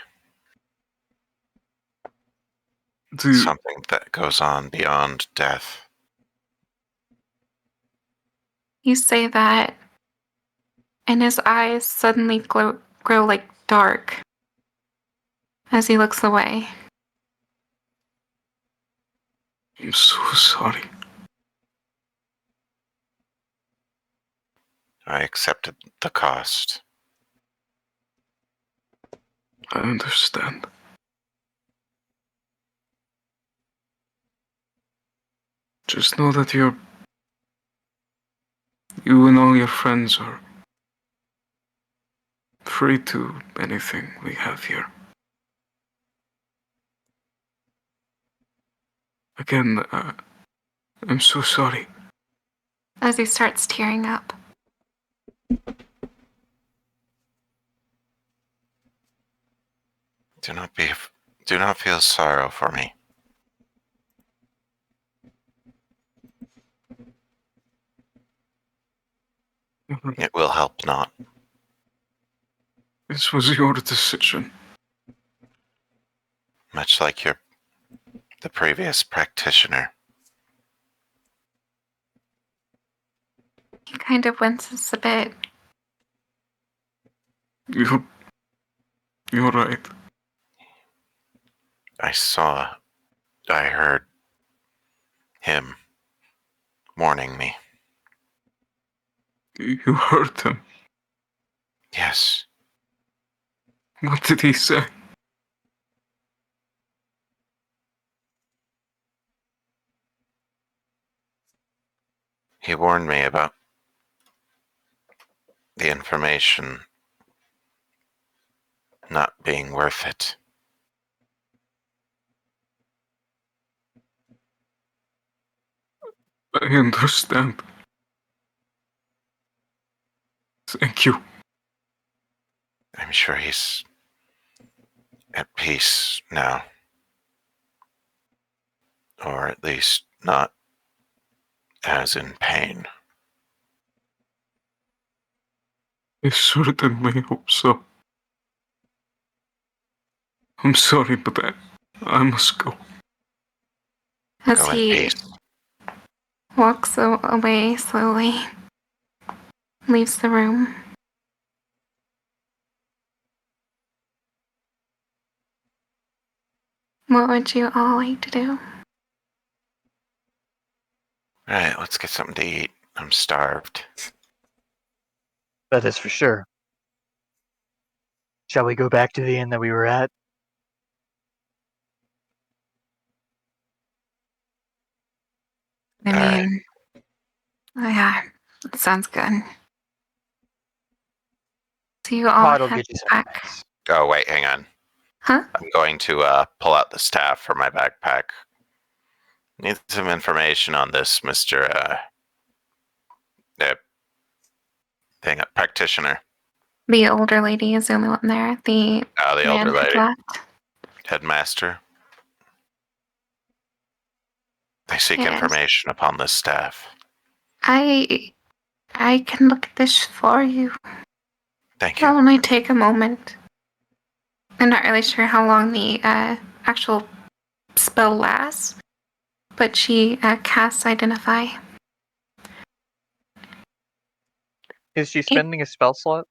Do Something that goes on beyond death. You say that, and his eyes suddenly grow like dark as he looks away. I'm so sorry. I accepted the cost. I understand. Just know that you and all your friends are free to anything we have here. Again, I'm so sorry. As he starts tearing up. Do not feel sorrow for me. It will help not. This was your decision. Much like the previous practitioner. He kind of winces a bit. You're right. I heard him warning me. You hurt him. Yes, What did he say? he warned me about the information not being worth it. I understand. Thank you. I'm sure he's at peace now. Or at least not as in pain. I certainly hope so. I'm sorry, but I must go. As Go in he peace. walks away slowly, leaves the room. What would you all like to do? Alright, let's get something to eat. I'm starved. That is for sure. Shall we go back to the inn that we were at? I All right. mean, yeah, it sounds good. So you all Todd will head get you some back. snacks. Oh, wait, hang on. Huh? I'm going to pull out the staff from my backpack. Need some information on this, Mr. Practitioner. The older lady is the only one there. The The man older had lady. left. Headmaster. They seek Yes. information upon this staff. I can look at this for you. Thank It'll you. only take a moment. I'm not really sure how long the actual spell lasts, but she casts Identify. Is she spending a spell slot?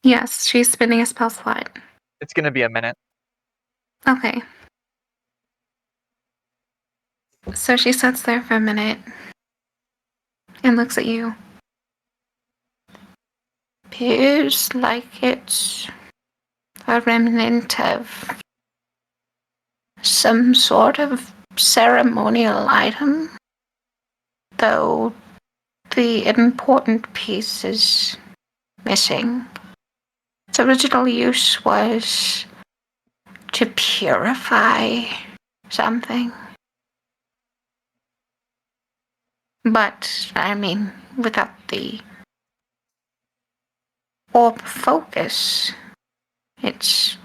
Yes, she's spinning a spell slot. It's gonna be a minute. Okay. So she sits there for a minute and looks at you. Appears like it's a remnant of some sort of ceremonial item, though the important piece is missing. Its original use was to purify something. But, I mean, without the orb focus, it's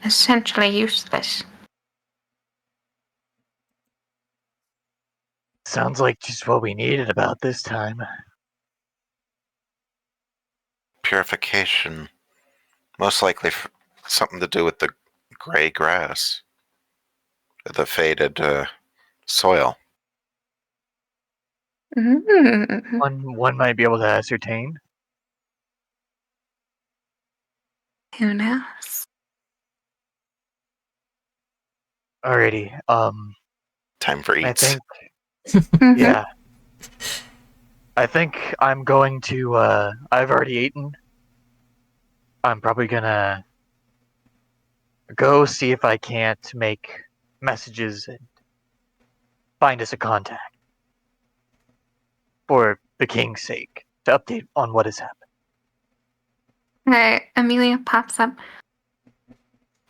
essentially useless. Sounds like just what we needed about this time. Purification. Most likely something to do with the gray grass. The faded soil. Mm. One might be able to ascertain. Who knows? Alrighty. Time for I eats. think Mhm. yeah. I think I'm going to I've already eaten. I'm probably gonna go see if I can't make messages and find us a contact. For the king's sake. To update on what has happened. Amelia pops up.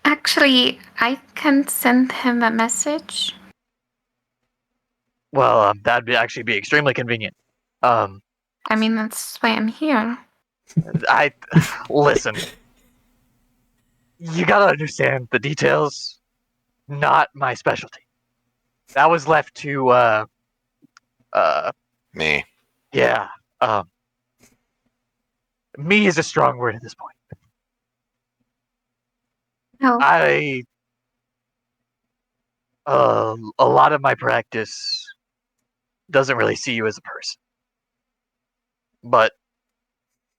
Actually, I can send him a message. Well, that'd actually be extremely convenient. Um, I mean, that's why I'm here. I listen. You gotta understand the details. Not my specialty. That was left to Me. yeah. Um, me is a strong word at this point. Oh, A lot of my practice doesn't really see you as a person, but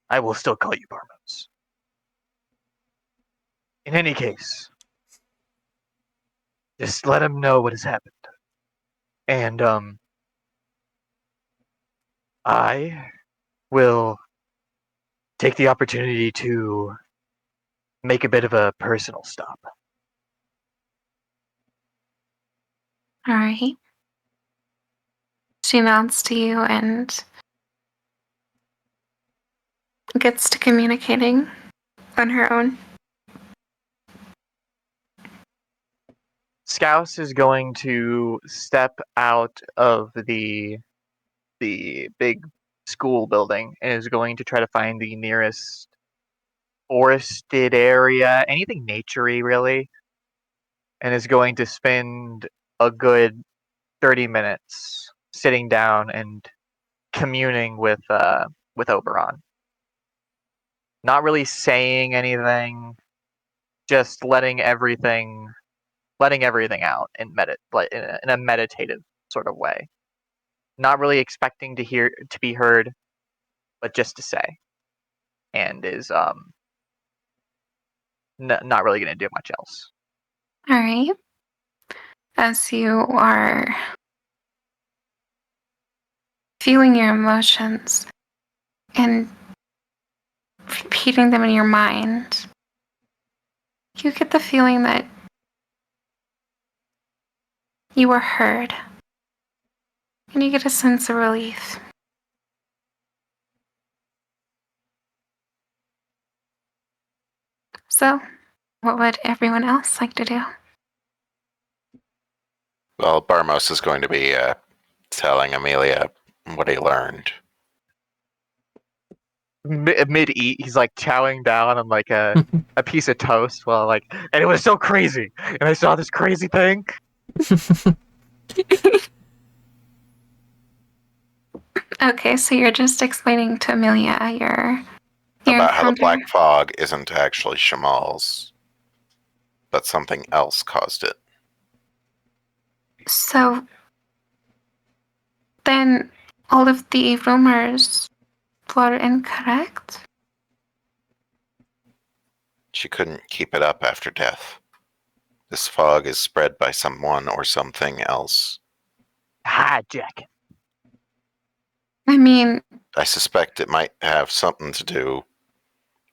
I will still call you Barmos. In any case, just let him know what has happened. And I will take the opportunity to make a bit of a personal stop. all right. She nods to you and gets to communicating on her own. Scouse is going to step out of the big school building and is going to try to find the nearest forested area, anything naturey really, and is going to spend a good 30 minutes sitting down and communing with Oberon. Not really saying anything, just letting everything out in in a meditative sort of way. Not really expecting to be heard, but just to say, and is not really going to do much else. All right. As you are feeling your emotions and repeating them in your mind, you get the feeling that you were heard. And you get a sense of relief. So, what would everyone else like to do? Well, Barmos is going to be telling Amelia what he learned. Mid eat, he's like chowing down on like a piece of toast while like, and it was so crazy, and I saw this crazy thing. Okay, so you're just explaining to Amelia your About how the encounter. black fog isn't actually Shamal's, but something else caused it. So then all of the rumors were incorrect? She couldn't keep it up after death. This fog is spread by someone or something else. Hijack. I mean, I suspect it might have something to do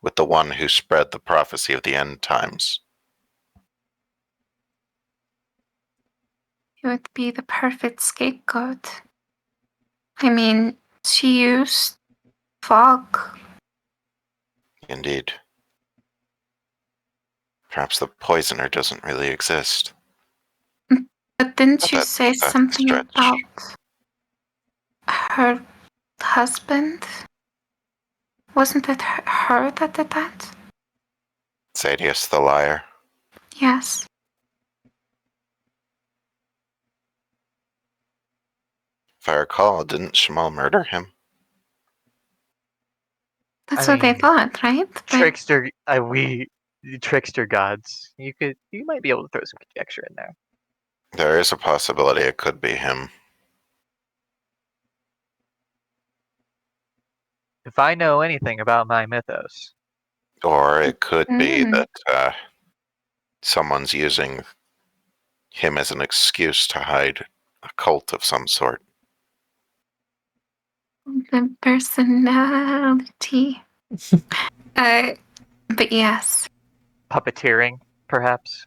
with the one who spread the prophecy of the end times. it would be the perfect scapegoat. I mean, she used fog. Indeed. Perhaps the poisoner doesn't really exist. But didn't you That- say that's a something stretch. about her husband? Wasn't it her that did that? Zadius the liar. Yes. If I recall, didn't Shamal murder him? That's I what they mean, thought, right? But Trickster, trickster gods. You might be able to throw some conjecture in there. There is a possibility it could be him. If I know anything about my mythos, Or it could be Mm. that someone's using him as an excuse to hide a cult of some sort. the personality. But yes, puppeteering, perhaps.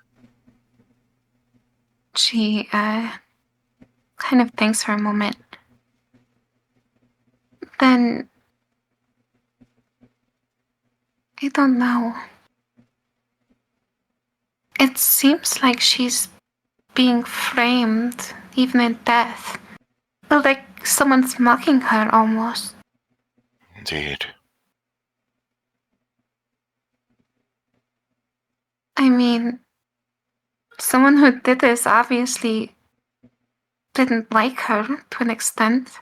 she kind of thinks for a moment. Then I don't know. It seems like she's being framed, even in death. But like someone's mocking her almost. Indeed. I mean, someone who did this obviously didn't like her to an extent.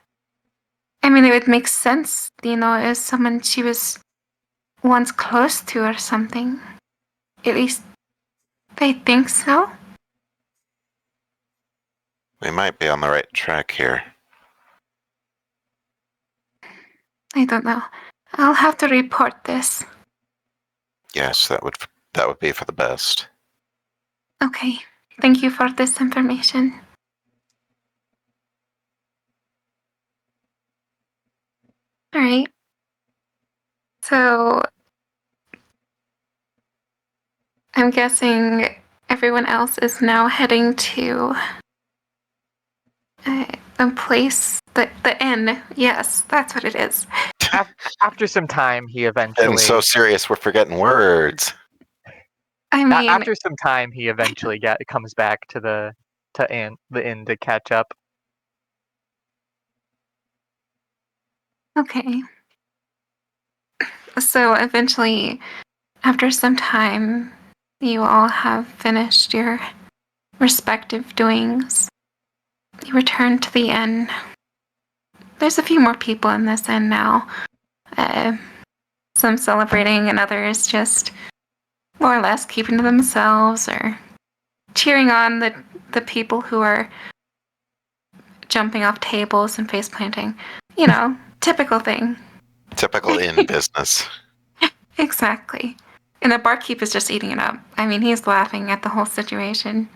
I mean, it would make sense, as someone she was once close to or something. At least I think so. We might be on the right track here. I don't know. I'll have to report this. Yes, that would be for the best. Okay. Thank you for this information. All right. So I'm guessing everyone else is now heading to a place, the inn. Yes, that's what it is. After some time, he eventually. And so serious, we're forgetting words. I mean, After some time, he eventually comes back to the inn to catch up. okay. So eventually, after some time, you all have finished your respective doings. You return to the inn. There's a few more people in this inn now. Some celebrating and others just more or less keeping to themselves or cheering on the people who are jumping off tables and face planting. Typical thing. Typical inn business. Exactly. And the barkeep is just eating it up. I mean, he's laughing at the whole situation.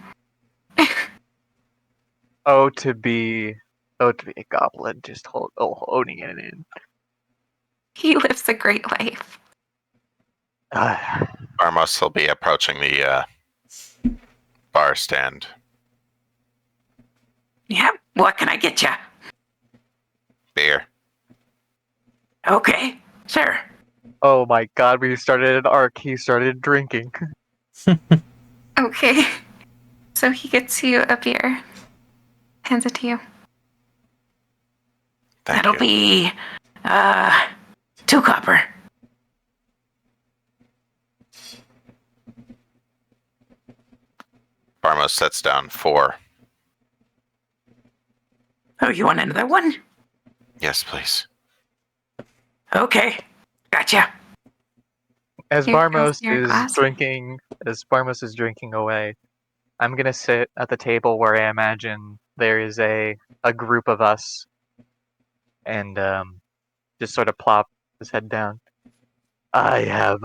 To be a goblin, just owning it in. He lives a great life. Barmos will be approaching the bar stand. Yep. What can I get you? Beer. Okay, sure. Oh my god, we started an arc. He started drinking. Okay. So he gets you a beer. Hands it to you. Thank That'll you. be 2 copper. Barmos sets down 4. Oh, you want another one? Yes, please. Okay, gotcha. As Here Barmos goes your is glass. drinking away, I'm gonna sit at the table where I imagine there is a group of us, and just sort of plop his head down. I have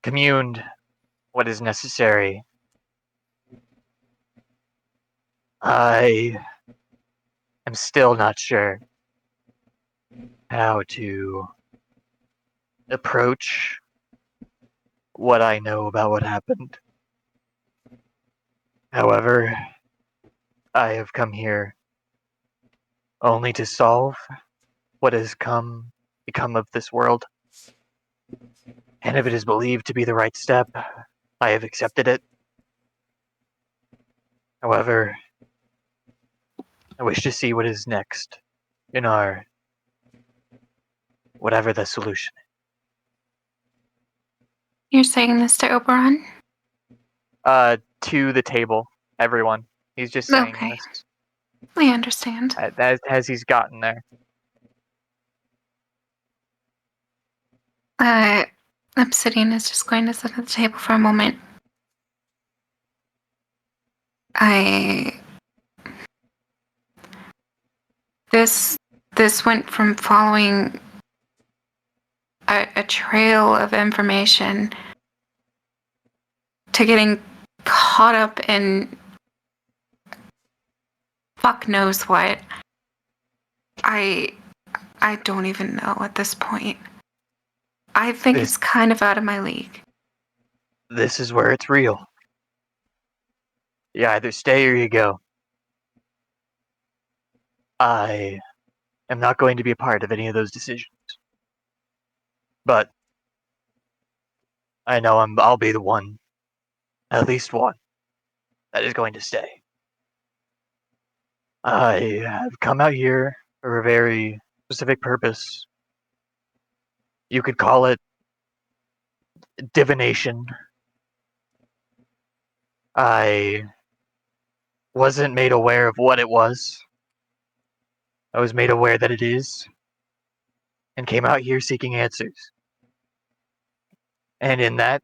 communed what is necessary. I am still not sure how to approach what I know about what happened. However, I have come here only to solve what has become of this world. And if it is believed to be the right step, I have accepted it. However, I wish to see what is next in our whatever the solution is. You're saying this to Oberon? To the table, everyone. He's just saying Okay. this. I understand. as he's gotten there. Obsidian is just going to sit at the table for a moment. This went from following a trail of information to getting caught up in fuck knows what. I don't even know at this point. I think it's kind of out of my league. This is where it's real. You either stay or you go. I am not going to be a part of any of those decisions. But I know I'll be the one, at least one, that is going to stay. I have come out here for a very specific purpose. You could call it divination. I wasn't made aware of what it was. I was made aware that it is, and came out here seeking answers. And in that,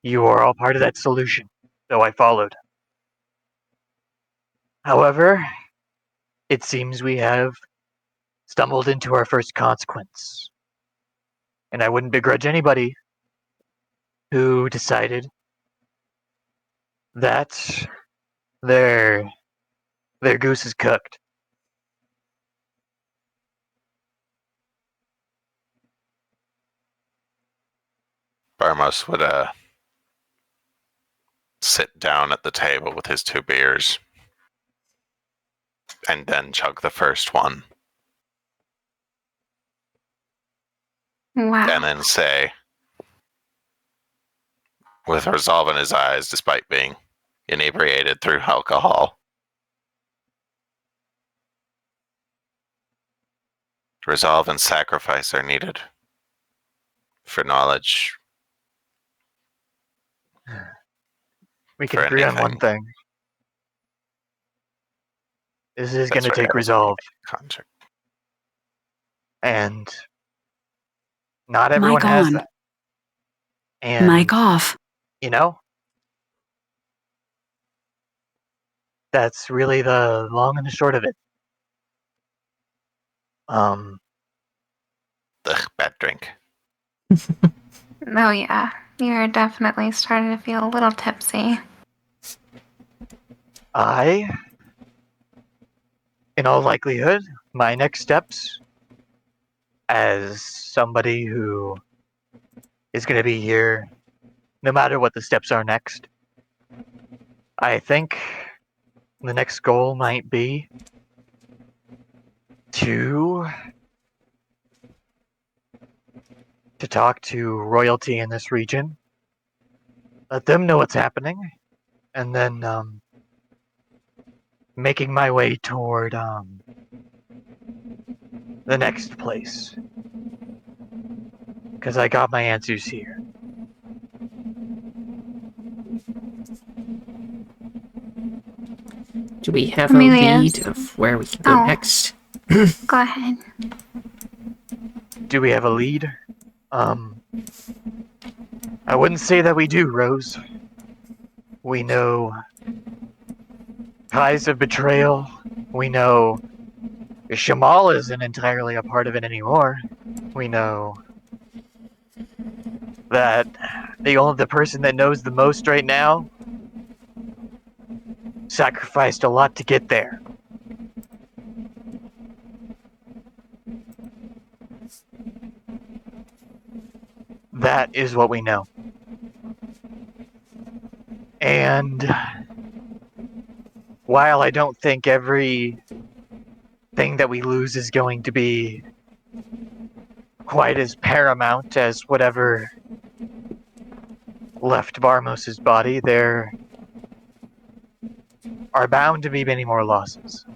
you are all part of that solution, so I followed. However, it seems we have stumbled into our first consequence. And I wouldn't begrudge anybody who decided that their goose is cooked. Barmos would sit down at the table with his 2 beers and then chug the first one Wow. and then say, with resolve in his eyes despite being inebriated through alcohol, resolve and sacrifice are needed for knowledge. We can For agree on one anything. thing. This is going That's to for take everything. resolve. Contract. And not everyone Mic has on. that. And, Mic off. you know, that's really the long and the short of it. Ugh, bad drink. Oh yeah, you're definitely starting to feel a little tipsy. In all likelihood, my next steps as somebody who is going to be here no matter what the steps are next, I think the next goal might be to talk to royalty in this region, let them know what's happening, and then making my way toward the next place. Because I got my answers here. Do we have Amelia's- a lead of where we can go Oh. next? Go ahead. Do we have a lead? I wouldn't say that we do, Rose. We know ties of betrayal. We know Shamal isn't entirely a part of it anymore. We know that the person that knows the most right now sacrificed a lot to get there. That is what we know. And while I don't think every thing that we lose is going to be quite as paramount as whatever left Barmos's body, there are bound to be many more losses.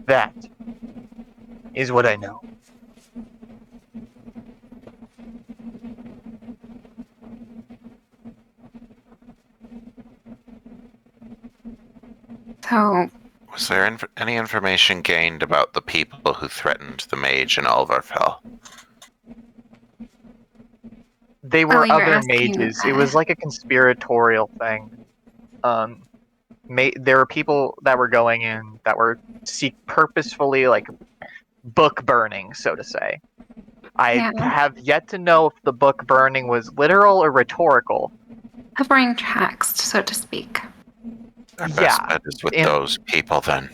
That is what I know. So, Was there any information gained about the people who threatened the mage in Alvarfell? They were you're other asking, mages. It was like a conspiratorial thing. There were people that were going in that were purposefully like book burning, so to say. I Yeah. have yet to know if the book burning was literal or rhetorical. covering tracks, so to speak. Our Yeah, best bet is with and- those people then.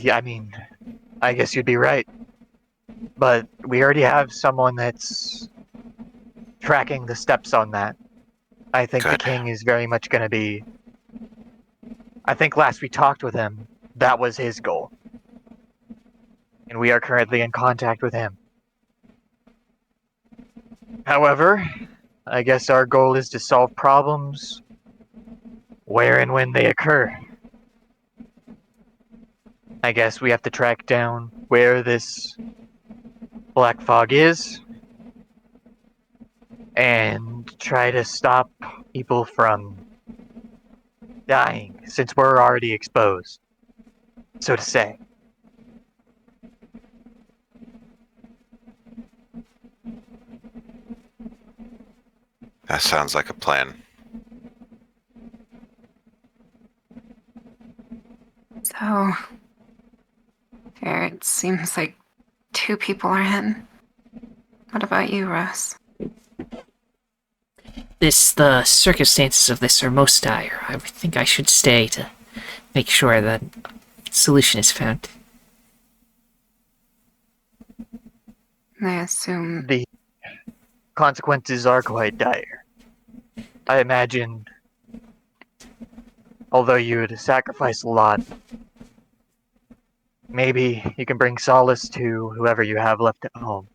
I mean, I guess you'd be right. But we already have someone that's tracking the steps on that. I think the Good. king is very much going to be. I think last we talked with him, that was his goal. And we are currently in contact with him. However, I guess our goal is to solve problems where and when they occur. I guess we have to track down where this black fog is and try to stop people from dying since we're already exposed, so to say. That sounds like a plan. So, here it seems like 2 people are in. What about you, Russ? The circumstances of this are most dire. I would think I should stay to make sure that solution is found. I assume. The consequences are quite dire. I imagine, although you would sacrifice a lot, maybe you can bring solace to whoever you have left at home.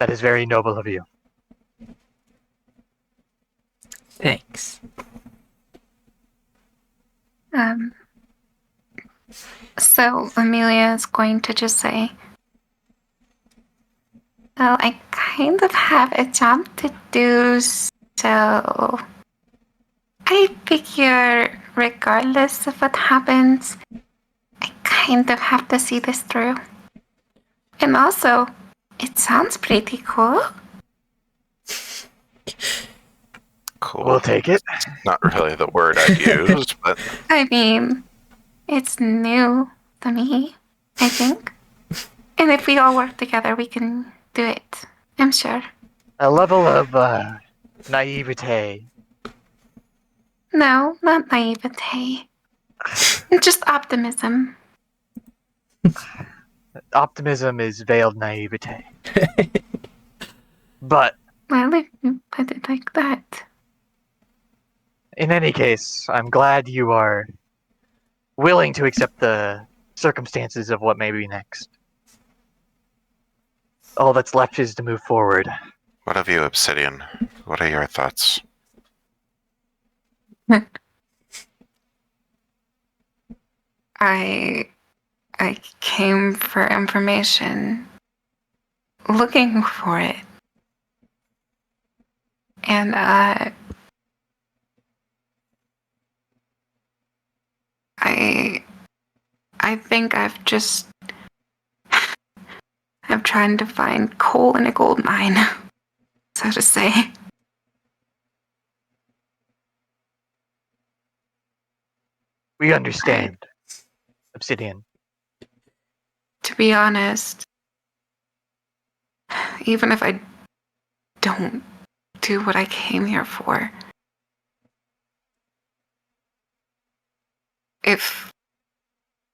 That is very noble of you. Thanks. So Amelia is going to just say, well, I kind of have a job to do, so I figure regardless of what happens, I kind of have to see this through. And also, it sounds pretty cool. Cool. We'll take it. Not really the word I'd use, but I mean, it's new to me, I think. And if we all work together, we can do it. I'm sure. A level of naivete. No, not naivete. Just optimism. Optimism is veiled naivete. But Well, if you put it like that. in any case, I'm glad you are willing to accept the circumstances of what may be next. All that's left is to move forward. what of you, Obsidian? What are your thoughts? I came for information, looking for it. And I think I'm trying to find coal in a gold mine, so to say. We understand, Obsidian. To be honest, even if I don't do what I came here for, if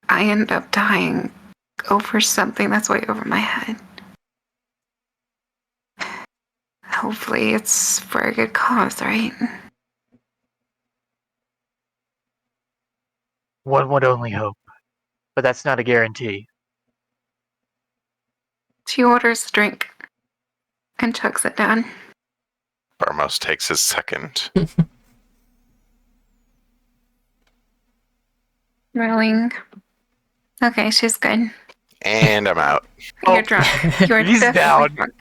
I end up dying over something that's way over my head, hopefully it's for a good cause, right? One would only hope, but that's not a guarantee. She orders a drink and chugs it down. Barmos takes his second. Rolling. Okay, she's good. And I'm out. Oh, You're drunk. You're he's definitely down.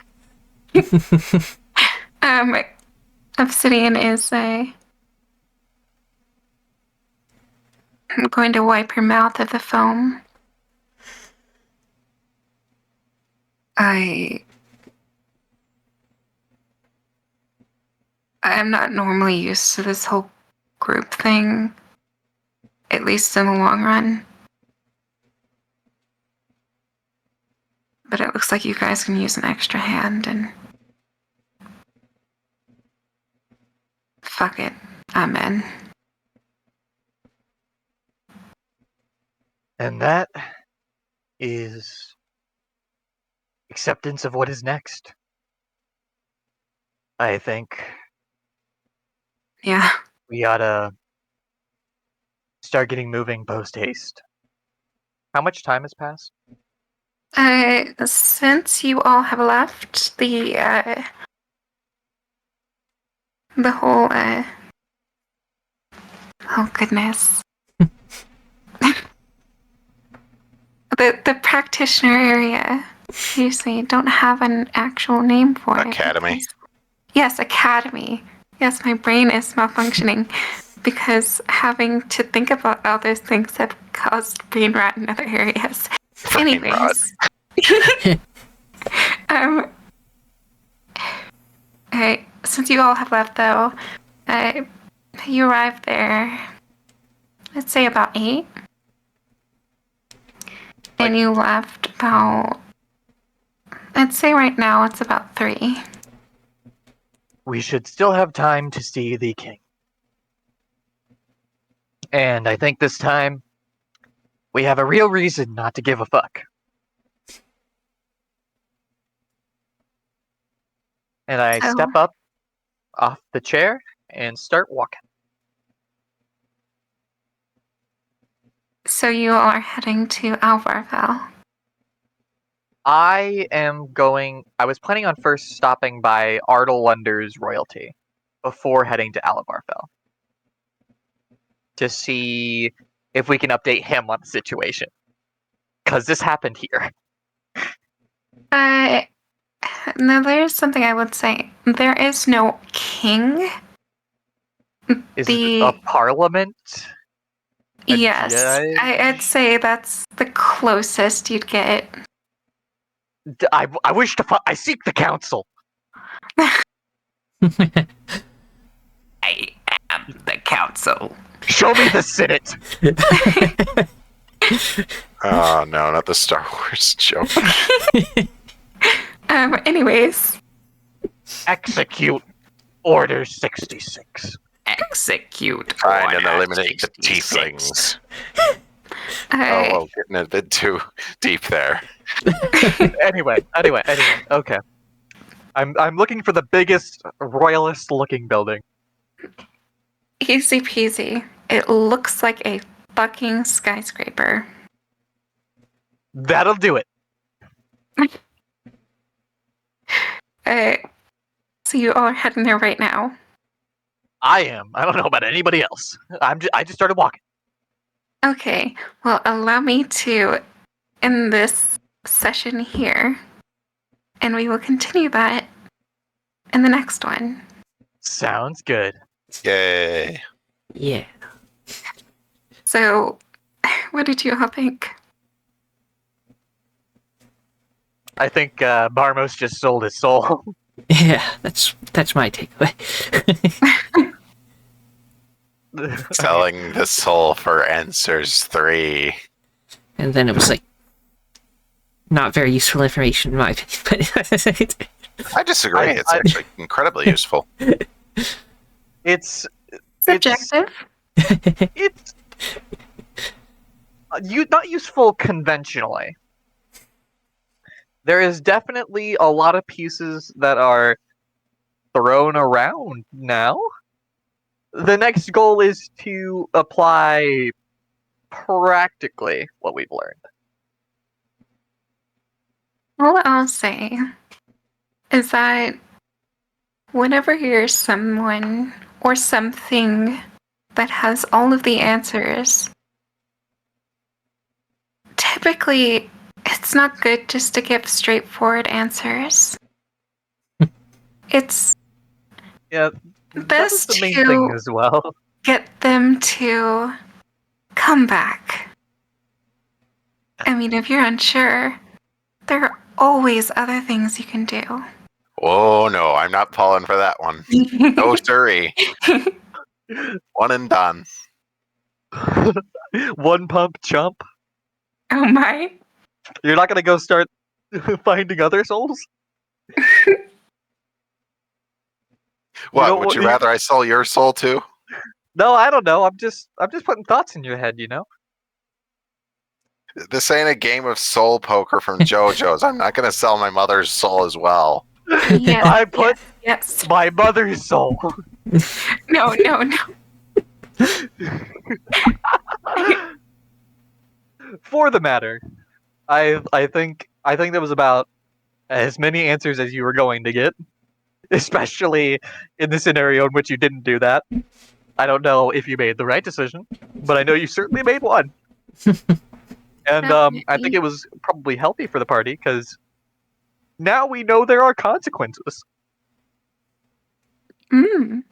drunk. Obsidian is a I'm going to wipe her mouth of the foam. I am not normally used to this whole group thing, at least in the long run. But it looks like you guys can use an extra hand, and fuck it, I'm in. And that is acceptance of what is next. I think Yeah. we oughta start getting moving post haste. How much time has passed? Since you all have left, the whole, oh goodness. the practitioner area. Seriously, don't have an actual name for it. Academy. Yes, academy. Yes, my brain is malfunctioning because having to think about all those things have caused brain rot in other areas. Brain rot. Anyways. Since you all have left though, you arrived there, let's say about 8. And you left about, I'd say right now it's about 3. We should still have time to see the king. And I think this time we have a real reason not to give a fuck. And I So- step up off the chair and start walking. So you all are heading to Alvarval. I was planning on first stopping by Ardal Lunder's royalty before heading to Alavarfell to see if we can update him on the situation. Because this happened here. Now there's something I would say. There is no king. Is it a parliament? Yes, judge? I'd say that's the closest you'd get. I wish I seek the council. I am the council. Show me the Senate. Oh no, not the Star Wars joke. Anyways. Execute Order 66. Execute. Find and Order eliminate the 66. tieflings. Oh, well, getting a bit too deep there. Anyway. Okay. I'm looking for the biggest royalist looking building. Easy peasy. It looks like a fucking skyscraper. That'll do it. So you all are heading there right now. I am. I don't know about anybody else. I just started walking. Okay, well, allow me to end this session here, and we will continue that in the next one. Sounds good. Yay. Yeah. So, what did you all think? I think Barmos just sold his soul. Yeah, that's my takeaway. Selling the soul for Answers 3. And then it was like not very useful information in my opinion. But I disagree. It's actually incredibly useful. It's Subjective. it's not useful conventionally. There is definitely a lot of pieces that are thrown around now. The next goal is to apply practically what we've learned. All I'll say is that whenever you're someone or something that has all of the answers, typically it's not good just to give straightforward answers. It's Yeah, that was best the main to thing as well. get them to come back. I mean, if you're unsure, there are always other things you can do. Oh no, I'm not falling for that one. No siree. One and done. One pump chump. Oh my. You're not gonna go start finding other souls? What, know would what you you- rather I sell your soul too? No, I don't know. I'm just putting thoughts in your head, you know? This ain't a game of soul poker from JoJo's. I'm not gonna sell my mother's soul as well. Yes, I put yes. my mother's soul. No. For the matter, I think that was about as many answers as you were going to get, especially in the scenario in which you didn't do that. I don't know if you made the right decision, but I know you certainly made one. And I think Definitely. it was probably healthy for the party because now we know there are consequences. Mm.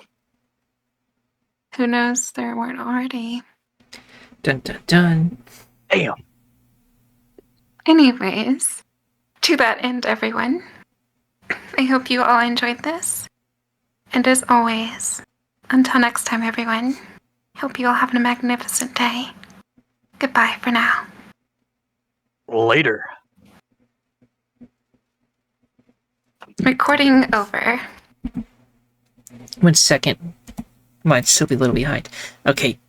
Who knows there weren't already. Dun dun dun. Damn. Anyways, to that end, everyone, I hope you all enjoyed this. And as always, until next time, everyone, hope you all have a magnificent day. Goodbye for now. Later. Recording over. 1 second. Might still be a little behind. Okay,